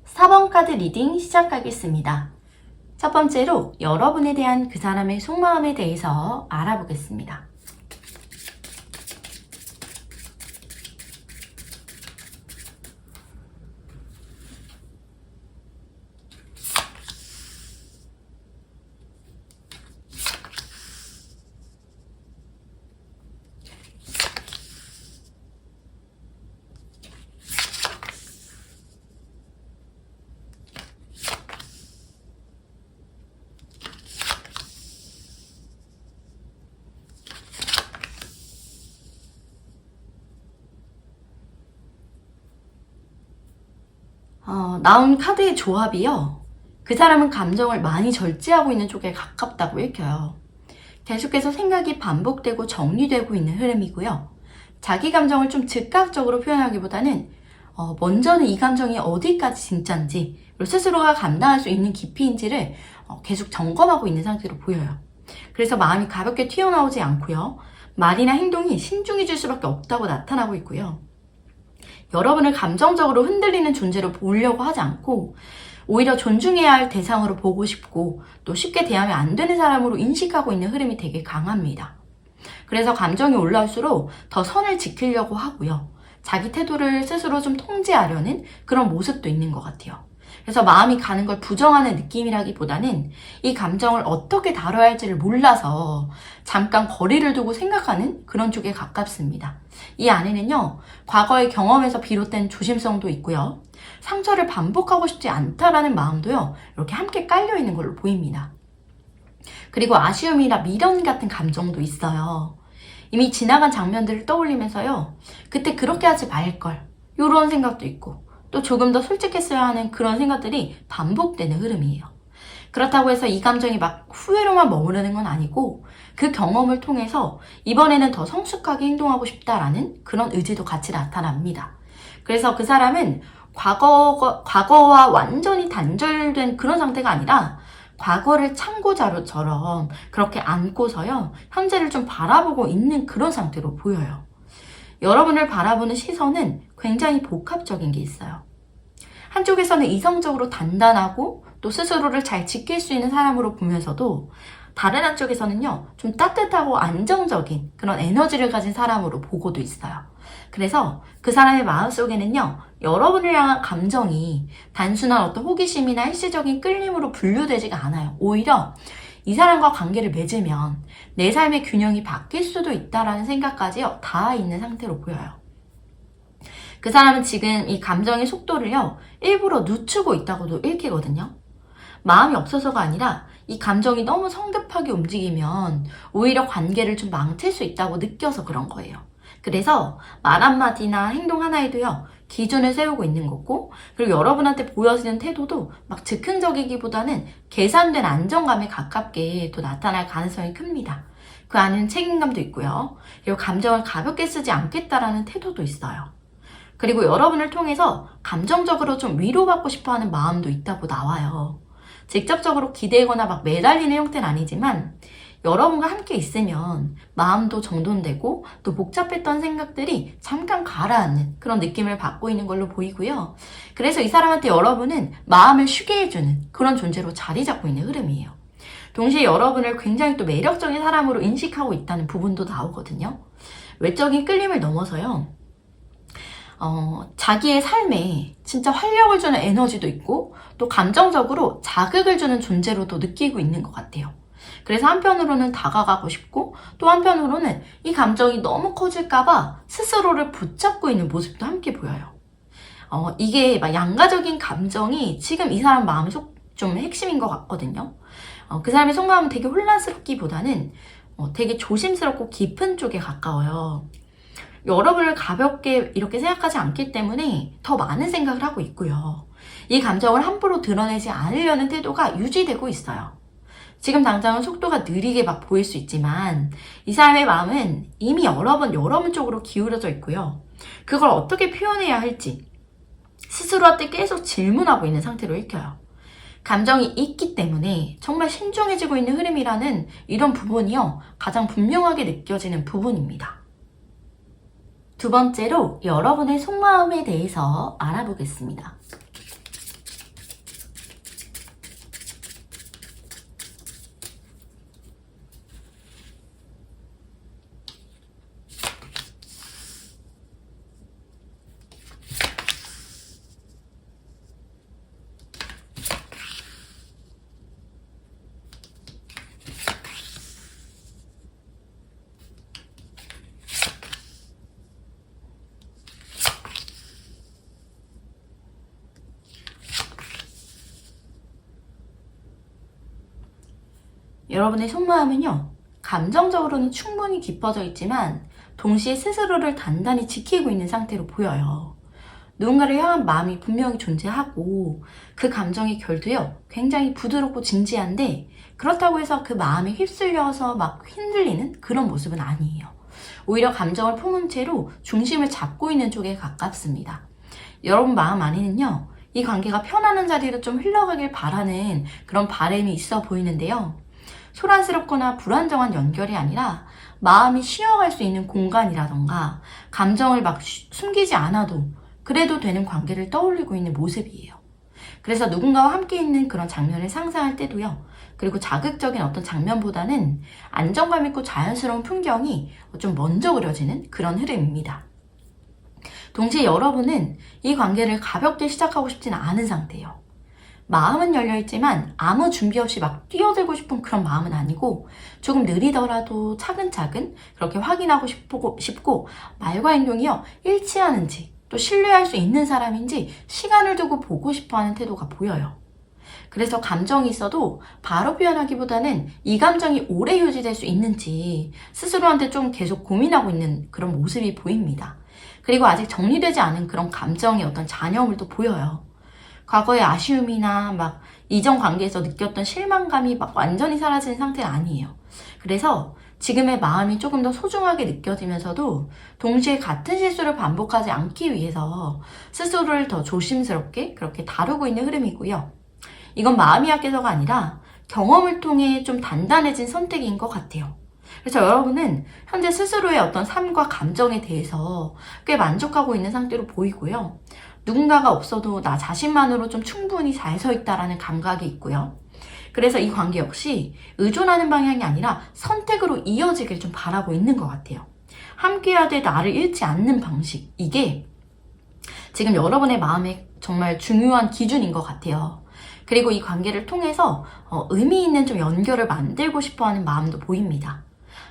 4번 카드 리딩 시작하겠습니다. 첫 번째로 여러분에 대한 그 사람의 속마음에 대해서 알아보겠습니다. 나온 카드의 조합이요. 그 사람은 감정을 많이 절제하고 있는 쪽에 가깝다고 읽혀요. 계속해서 생각이 반복되고 정리되고 있는 흐름이고요. 자기 감정을 좀 즉각적으로 표현하기보다는 먼저는 이 감정이 어디까지 진짜인지, 그리고 스스로가 감당할 수 있는 깊이인지를 계속 점검하고 있는 상태로 보여요. 그래서 마음이 가볍게 튀어나오지 않고요. 말이나 행동이 신중해질 수밖에 없다고 나타나고 있고요. 여러분을 감정적으로 흔들리는 존재로 보려고 하지 않고 오히려 존중해야 할 대상으로 보고 싶고 또 쉽게 대하면 안 되는 사람으로 인식하고 있는 흐름이 되게 강합니다. 그래서 감정이 올라올수록 더 선을 지키려고 하고요. 자기 태도를 스스로 좀 통제하려는 그런 모습도 있는 것 같아요. 그래서 마음이 가는 걸 부정하는 느낌이라기보다는 이 감정을 어떻게 다뤄야 할지를 몰라서 잠깐 거리를 두고 생각하는 그런 쪽에 가깝습니다. 이 안에는요, 과거의 경험에서 비롯된 조심성도 있고요. 상처를 반복하고 싶지 않다라는 마음도요, 이렇게 함께 깔려있는 걸로 보입니다. 그리고 아쉬움이나 미련 같은 감정도 있어요. 이미 지나간 장면들을 떠올리면서요, 그때 그렇게 하지 말걸, 이런 생각도 있고 또 조금 더 솔직했어야 하는 그런 생각들이 반복되는 흐름이에요. 그렇다고 해서 이 감정이 막 후회로만 머무르는 건 아니고 그 경험을 통해서 이번에는 더 성숙하게 행동하고 싶다라는 그런 의지도 같이 나타납니다. 그래서 그 사람은 과거와 완전히 단절된 그런 상태가 아니라 과거를 참고 자료처럼 그렇게 안고서요, 현재를 좀 바라보고 있는 그런 상태로 보여요. 여러분을 바라보는 시선은 굉장히 복합적인 게 있어요. 한쪽에서는 이성적으로 단단하고 또 스스로를 잘 지킬 수 있는 사람으로 보면서도 다른 한쪽에서는요, 좀 따뜻하고 안정적인 그런 에너지를 가진 사람으로 보고도 있어요. 그래서 그 사람의 마음속에는요, 여러분을 향한 감정이 단순한 어떤 호기심이나 일시적인 끌림으로 분류되지가 않아요. 오히려 이 사람과 관계를 맺으면 내 삶의 균형이 바뀔 수도 있다라는 생각까지 닿아 있는 상태로 보여요. 그 사람은 지금 이 감정의 속도를요, 일부러 늦추고 있다고도 읽히거든요. 마음이 없어서가 아니라 이 감정이 너무 성급하게 움직이면 오히려 관계를 좀 망칠 수 있다고 느껴서 그런 거예요. 그래서 말 한마디나 행동 하나에도요, 기준을 세우고 있는 거고, 그리고 여러분한테 보여지는 태도도 막 즉흥적이기보다는 계산된 안정감에 가깝게 또 나타날 가능성이 큽니다. 그 안에는 책임감도 있고요. 그리고 감정을 가볍게 쓰지 않겠다라는 태도도 있어요. 그리고 여러분을 통해서 감정적으로 좀 위로받고 싶어하는 마음도 있다고 나와요. 직접적으로 기대거나 막 매달리는 형태는 아니지만 여러분과 함께 있으면 마음도 정돈되고 또 복잡했던 생각들이 잠깐 가라앉는 그런 느낌을 받고 있는 걸로 보이고요. 그래서 이 사람한테 여러분은 마음을 쉬게 해주는 그런 존재로 자리 잡고 있는 흐름이에요. 동시에 여러분을 굉장히 또 매력적인 사람으로 인식하고 있다는 부분도 나오거든요. 외적인 끌림을 넘어서요, 자기의 삶에 진짜 활력을 주는 에너지도 있고 또 감정적으로 자극을 주는 존재로도 느끼고 있는 것 같아요. 그래서 한편으로는 다가가고 싶고 또 한편으로는 이 감정이 너무 커질까봐 스스로를 붙잡고 있는 모습도 함께 보여요. 이게 막 양가적인 감정이 지금 이 사람 마음의 좀 핵심인 것 같거든요. 그 사람의 속마음은 되게 혼란스럽기보다는 되게 조심스럽고 깊은 쪽에 가까워요. 여러분을 가볍게 이렇게 생각하지 않기 때문에 더 많은 생각을 하고 있고요. 이 감정을 함부로 드러내지 않으려는 태도가 유지되고 있어요. 지금 당장은 속도가 느리게 막 보일 수 있지만 이 사람의 마음은 이미 여러분 쪽으로 기울어져 있고요. 그걸 어떻게 표현해야 할지 스스로한테 계속 질문하고 있는 상태로 읽혀요. 감정이 있기 때문에 정말 신중해지고 있는 흐름이라는 이런 부분이요, 가장 분명하게 느껴지는 부분입니다. 두 번째로 여러분의 속마음에 대해서 알아보겠습니다. 여러분의 속마음은요, 감정적으로는 충분히 깊어져 있지만 동시에 스스로를 단단히 지키고 있는 상태로 보여요. 누군가를 향한 마음이 분명히 존재하고 그 감정의 결도요 굉장히 부드럽고 진지한데 그렇다고 해서 그 마음에 휩쓸려서 막 흔들리는 그런 모습은 아니에요. 오히려 감정을 품은 채로 중심을 잡고 있는 쪽에 가깝습니다. 여러분 마음 안에는요 이 관계가 편안한 자리로 좀 흘러가길 바라는 그런 바람이 있어 보이는데요. 소란스럽거나 불안정한 연결이 아니라 마음이 쉬어갈 수 있는 공간이라던가 감정을 막 숨기지 않아도 그래도 되는 관계를 떠올리고 있는 모습이에요. 그래서 누군가와 함께 있는 그런 장면을 상상할 때도요. 그리고 자극적인 어떤 장면보다는 안정감 있고 자연스러운 풍경이 좀 먼저 그려지는 그런 흐름입니다. 동시에 여러분은 이 관계를 가볍게 시작하고 싶지는 않은 상태예요. 마음은 열려있지만 아무 준비 없이 막 뛰어들고 싶은 그런 마음은 아니고 조금 느리더라도 차근차근 그렇게 확인하고 싶고 말과 행동이요 일치하는지 또 신뢰할 수 있는 사람인지 시간을 두고 보고 싶어하는 태도가 보여요. 그래서 감정이 있어도 바로 표현하기보다는 이 감정이 오래 유지될 수 있는지 스스로한테 좀 계속 고민하고 있는 그런 모습이 보입니다. 그리고 아직 정리되지 않은 그런 감정의 어떤 잔여물도 보여요. 과거의 아쉬움이나 막 이전 관계에서 느꼈던 실망감이 막 완전히 사라진 상태는 아니에요. 그래서 지금의 마음이 조금 더 소중하게 느껴지면서도 동시에 같은 실수를 반복하지 않기 위해서 스스로를 더 조심스럽게 그렇게 다루고 있는 흐름이고요. 이건 마음이 약해서가 아니라 경험을 통해 좀 단단해진 선택인 것 같아요. 그래서 여러분은 현재 스스로의 어떤 삶과 감정에 대해서 꽤 만족하고 있는 상태로 보이고요. 누군가가 없어도 나 자신만으로 좀 충분히 잘 서 있다라는 감각이 있고요. 그래서 이 관계 역시 의존하는 방향이 아니라 선택으로 이어지길 좀 바라고 있는 것 같아요. 함께해야 될 나를 잃지 않는 방식, 이게 지금 여러분의 마음에 정말 중요한 기준인 것 같아요. 그리고 이 관계를 통해서 의미 있는 좀 연결을 만들고 싶어하는 마음도 보입니다.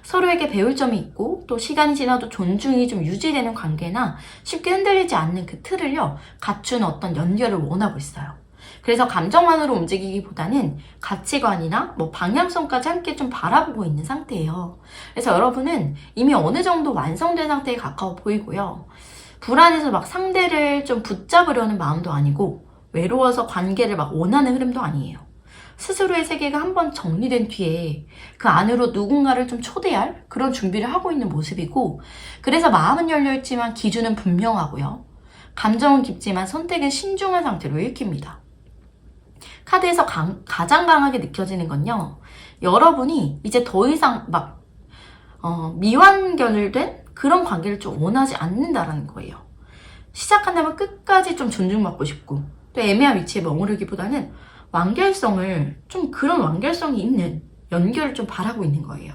서로에게 배울 점이 있고 또 시간이 지나도 존중이 좀 유지되는 관계나 쉽게 흔들리지 않는 그 틀을요 갖춘 어떤 연결을 원하고 있어요. 그래서 감정만으로 움직이기보다는 가치관이나 뭐 방향성까지 함께 좀 바라보고 있는 상태예요. 그래서 여러분은 이미 어느 정도 완성된 상태에 가까워 보이고요. 불안해서 막 상대를 좀 붙잡으려는 마음도 아니고 외로워서 관계를 막 원하는 흐름도 아니에요. 스스로의 세계가 한번 정리된 뒤에 그 안으로 누군가를 좀 초대할 그런 준비를 하고 있는 모습이고, 그래서 마음은 열려있지만 기준은 분명하고요. 감정은 깊지만 선택은 신중한 상태로 읽힙니다. 카드에서 가장 강하게 느껴지는 건요, 여러분이 이제 더 이상 막 미완결된 그런 관계를 좀 원하지 않는다라는 거예요. 시작한다면 끝까지 좀 존중받고 싶고 또 애매한 위치에 머무르기보다는 완결성을 좀 그런 완결성이 있는 연결을 좀 바라고 있는 거예요.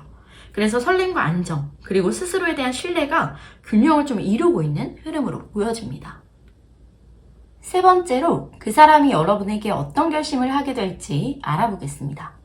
그래서 설렘과 안정 그리고 스스로에 대한 신뢰가 균형을 좀 이루고 있는 흐름으로 보여집니다. 세 번째로 그 사람이 여러분에게 어떤 결심을 하게 될지 알아보겠습니다.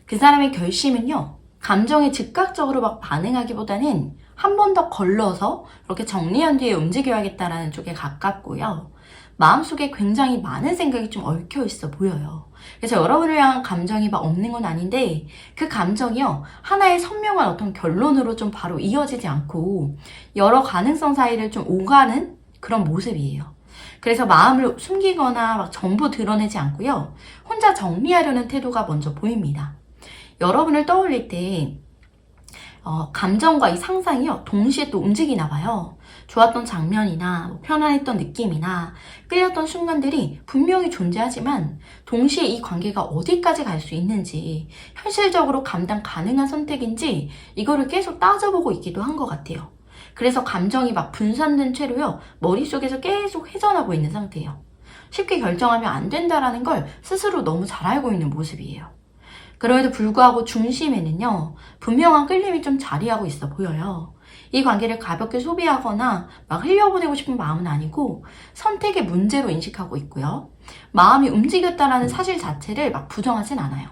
그 사람의 결심은요, 감정에 즉각적으로 막 반응하기보다는 한 번 더 걸러서 이렇게 정리한 뒤에 움직여야겠다라는 쪽에 가깝고요. 마음속에 굉장히 많은 생각이 좀 얽혀 있어 보여요. 그래서 여러분을 향한 감정이 막 없는 건 아닌데 그 감정이요, 하나의 선명한 어떤 결론으로 좀 바로 이어지지 않고 여러 가능성 사이를 좀 오가는 그런 모습이에요. 그래서 마음을 숨기거나 막 전부 드러내지 않고요, 혼자 정리하려는 태도가 먼저 보입니다. 여러분을 떠올릴 때 감정과 이 상상이요 동시에 또 움직이나 봐요. 좋았던 장면이나 편안했던 느낌이나 끌렸던 순간들이 분명히 존재하지만 동시에 이 관계가 어디까지 갈 수 있는지, 현실적으로 감당 가능한 선택인지 이거를 계속 따져보고 있기도 한 것 같아요. 그래서 감정이 막 분산된 채로요 머릿속에서 계속 회전하고 있는 상태예요. 쉽게 결정하면 안 된다라는 걸 스스로 너무 잘 알고 있는 모습이에요. 그럼에도 불구하고 중심에는요 분명한 끌림이 좀 자리하고 있어 보여요. 이 관계를 가볍게 소비하거나 막 흘려보내고 싶은 마음은 아니고 선택의 문제로 인식하고 있고요. 마음이 움직였다라는 사실 자체를 막 부정하진 않아요.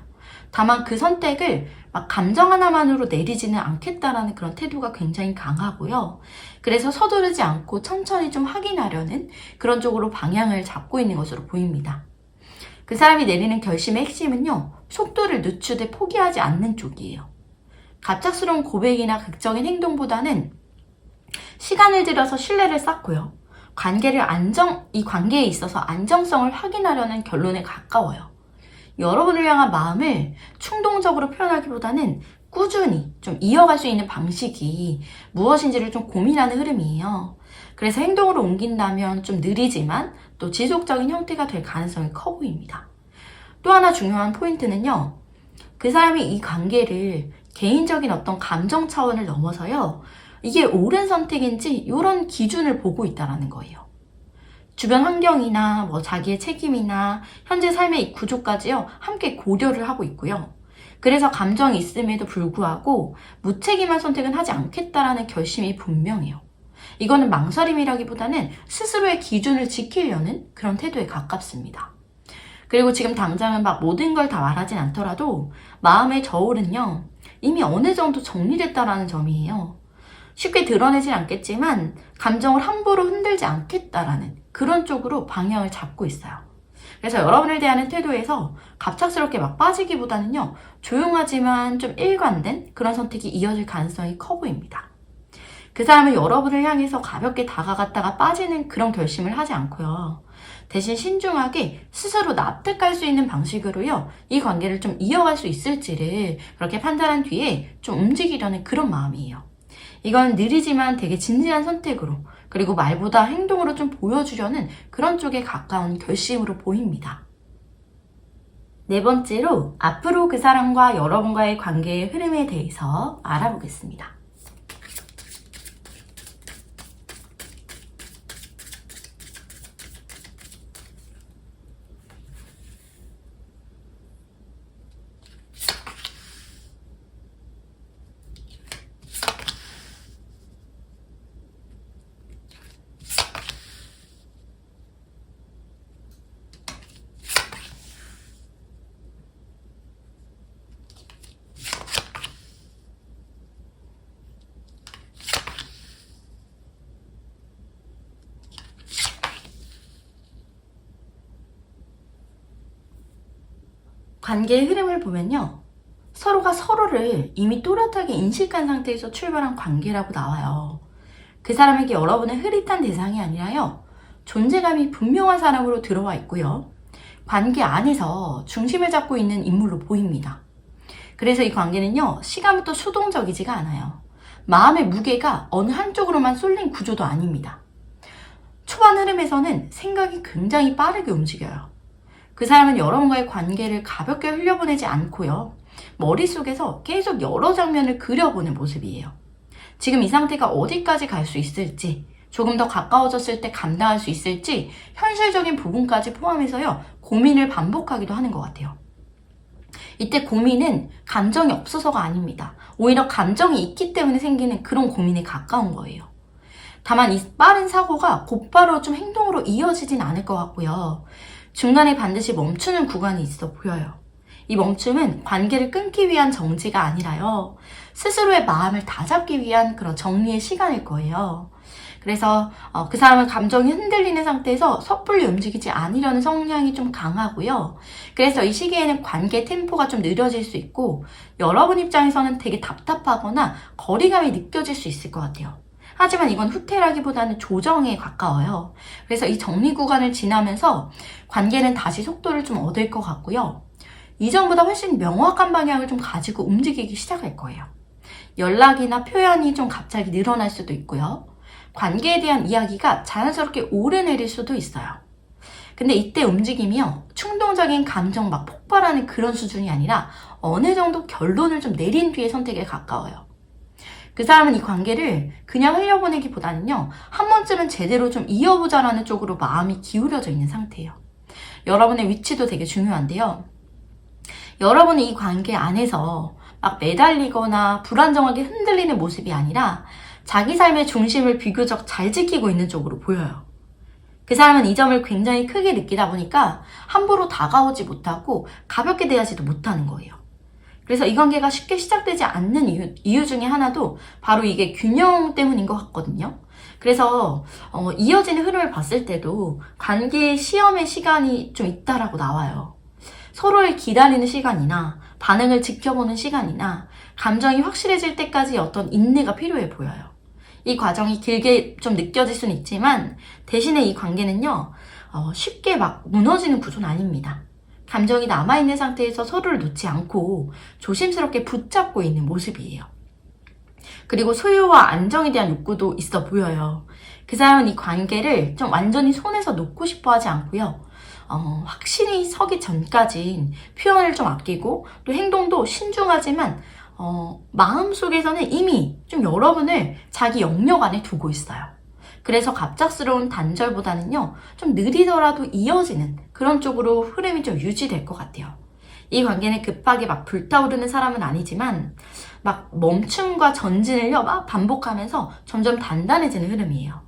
다만 그 선택을 막 감정 하나만으로 내리지는 않겠다라는 그런 태도가 굉장히 강하고요. 그래서 서두르지 않고 천천히 좀 확인하려는 그런 쪽으로 방향을 잡고 있는 것으로 보입니다. 그 사람이 내리는 결심의 핵심은요, 속도를 늦추되 포기하지 않는 쪽이에요. 갑작스러운 고백이나 극적인 행동보다는 시간을 들여서 신뢰를 쌓고요. 이 관계에 있어서 안정성을 확인하려는 결론에 가까워요. 여러분을 향한 마음을 충동적으로 표현하기보다는 꾸준히 좀 이어갈 수 있는 방식이 무엇인지를 좀 고민하는 흐름이에요. 그래서 행동으로 옮긴다면 좀 느리지만 또 지속적인 형태가 될 가능성이 커 보입니다. 또 하나 중요한 포인트는요, 그 사람이 이 관계를 개인적인 어떤 감정 차원을 넘어서요, 이게 옳은 선택인지 이런 기준을 보고 있다는 거예요. 주변 환경이나 자기의 책임이나 현재 삶의 이 구조까지요, 함께 고려를 하고 있고요. 그래서 감정이 있음에도 불구하고 무책임한 선택은 하지 않겠다라는 결심이 분명해요. 이거는 망설임이라기보다는 스스로의 기준을 지키려는 그런 태도에 가깝습니다. 그리고 지금 당장은 막 모든 걸 다 말하진 않더라도 마음의 저울은요, 이미 어느 정도 정리됐다라는 점이에요. 쉽게 드러내진 않겠지만 감정을 함부로 흔들지 않겠다라는 그런 쪽으로 방향을 잡고 있어요. 그래서 여러분을 대하는 태도에서 갑작스럽게 막 빠지기보다는요, 조용하지만 좀 일관된 그런 선택이 이어질 가능성이 커 보입니다. 그 사람은 여러분을 향해서 가볍게 다가갔다가 빠지는 그런 결심을 하지 않고요. 대신 신중하게 스스로 납득할 수 있는 방식으로요, 이 관계를 좀 이어갈 수 있을지를 그렇게 판단한 뒤에 좀 움직이려는 그런 마음이에요. 이건 느리지만 되게 진지한 선택으로, 그리고 말보다 행동으로 좀 보여주려는 그런 쪽에 가까운 결심으로 보입니다. 네 번째로 앞으로 그 사람과 여러분과의 관계의 흐름에 대해서 알아보겠습니다. 관계의 흐름을 보면요, 서로가 서로를 이미 또렷하게 인식한 상태에서 출발한 관계라고 나와요. 그 사람에게 여러분은 흐릿한 대상이 아니라요, 존재감이 분명한 사람으로 들어와 있고요, 관계 안에서 중심을 잡고 있는 인물로 보입니다. 그래서 이 관계는요, 시간부터 수동적이지가 않아요. 마음의 무게가 어느 한쪽으로만 쏠린 구조도 아닙니다. 초반 흐름에서는 생각이 굉장히 빠르게 움직여요. 그 사람은 여러분과의 관계를 가볍게 흘려보내지 않고요, 머릿속에서 계속 여러 장면을 그려보는 모습이에요. 지금 이 상태가 어디까지 갈 수 있을지, 조금 더 가까워졌을 때 감당할 수 있을지, 현실적인 부분까지 포함해서요, 고민을 반복하기도 하는 것 같아요. 이때 고민은 감정이 없어서가 아닙니다. 오히려 감정이 있기 때문에 생기는 그런 고민에 가까운 거예요. 다만 이 빠른 사고가 곧바로 좀 행동으로 이어지진 않을 것 같고요, 중간에 반드시 멈추는 구간이 있어 보여요. 이 멈춤은 관계를 끊기 위한 정지가 아니라요, 스스로의 마음을 다잡기 위한 그런 정리의 시간일 거예요. 그래서 그 사람은 감정이 흔들리는 상태에서 섣불리 움직이지 않으려는 성향이 좀 강하고요. 그래서 이 시기에는 관계 템포가 좀 느려질 수 있고, 여러분 입장에서는 되게 답답하거나 거리감이 느껴질 수 있을 것 같아요. 하지만 이건 후퇴라기보다는 조정에 가까워요. 그래서 이 정리 구간을 지나면서 관계는 다시 속도를 좀 얻을 것 같고요, 이전보다 훨씬 명확한 방향을 좀 가지고 움직이기 시작할 거예요. 연락이나 표현이 좀 갑자기 늘어날 수도 있고요, 관계에 대한 이야기가 자연스럽게 오르내릴 수도 있어요. 근데 이때 움직임이요, 충동적인 감정 막 폭발하는 그런 수준이 아니라 어느 정도 결론을 좀 내린 뒤의 선택에 가까워요. 그 사람은 이 관계를 그냥 흘려보내기보다는요, 한 번쯤은 제대로 좀 이어보자라는 쪽으로 마음이 기울여져 있는 상태예요. 여러분의 위치도 되게 중요한데요, 여러분이 이 관계 안에서 막 매달리거나 불안정하게 흔들리는 모습이 아니라 자기 삶의 중심을 비교적 잘 지키고 있는 쪽으로 보여요. 그 사람은 이 점을 굉장히 크게 느끼다 보니까 함부로 다가오지 못하고 가볍게 대하지도 못하는 거예요. 그래서 이 관계가 쉽게 시작되지 않는 이유 중에 하나도 바로 이게 균형 때문인 것 같거든요. 그래서 이어지는 흐름을 봤을 때도 관계의 시험의 시간이 좀 있다라고 나와요. 서로를 기다리는 시간이나 반응을 지켜보는 시간이나 감정이 확실해질 때까지 어떤 인내가 필요해 보여요. 이 과정이 길게 좀 느껴질 수는 있지만 대신에 이 관계는요, 쉽게 막 무너지는 구조는 아닙니다. 감정이 남아있는 상태에서 서로를 놓지 않고 조심스럽게 붙잡고 있는 모습이에요. 그리고 소유와 안정에 대한 욕구도 있어 보여요. 그 사람은 이 관계를 좀 완전히 손에서 놓고 싶어 하지 않고요. 확신이 서기 전까진 표현을 좀 아끼고 또 행동도 신중하지만 마음속에서는 이미 좀 여러분을 자기 영역 안에 두고 있어요. 그래서 갑작스러운 단절보다는요, 좀 느리더라도 이어지는 그런 쪽으로 흐름이 좀 유지될 것 같아요. 이 관계는 급하게 막 불타오르는 사람은 아니지만 막 멈춤과 전진을요 막 반복하면서 점점 단단해지는 흐름이에요.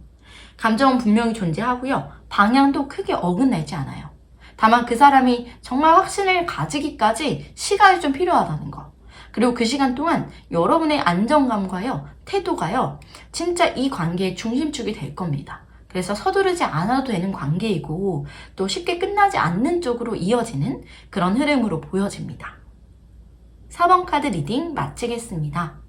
감정은 분명히 존재하고요, 방향도 크게 어긋나지 않아요. 다만 그 사람이 정말 확신을 가지기까지 시간이 좀 필요하다는 거. 그리고 그 시간 동안 여러분의 안정감과요, 태도가요, 진짜 이 관계의 중심축이 될 겁니다. 그래서 서두르지 않아도 되는 관계이고 또 쉽게 끝나지 않는 쪽으로 이어지는 그런 흐름으로 보여집니다. 4번 카드 리딩 마치겠습니다.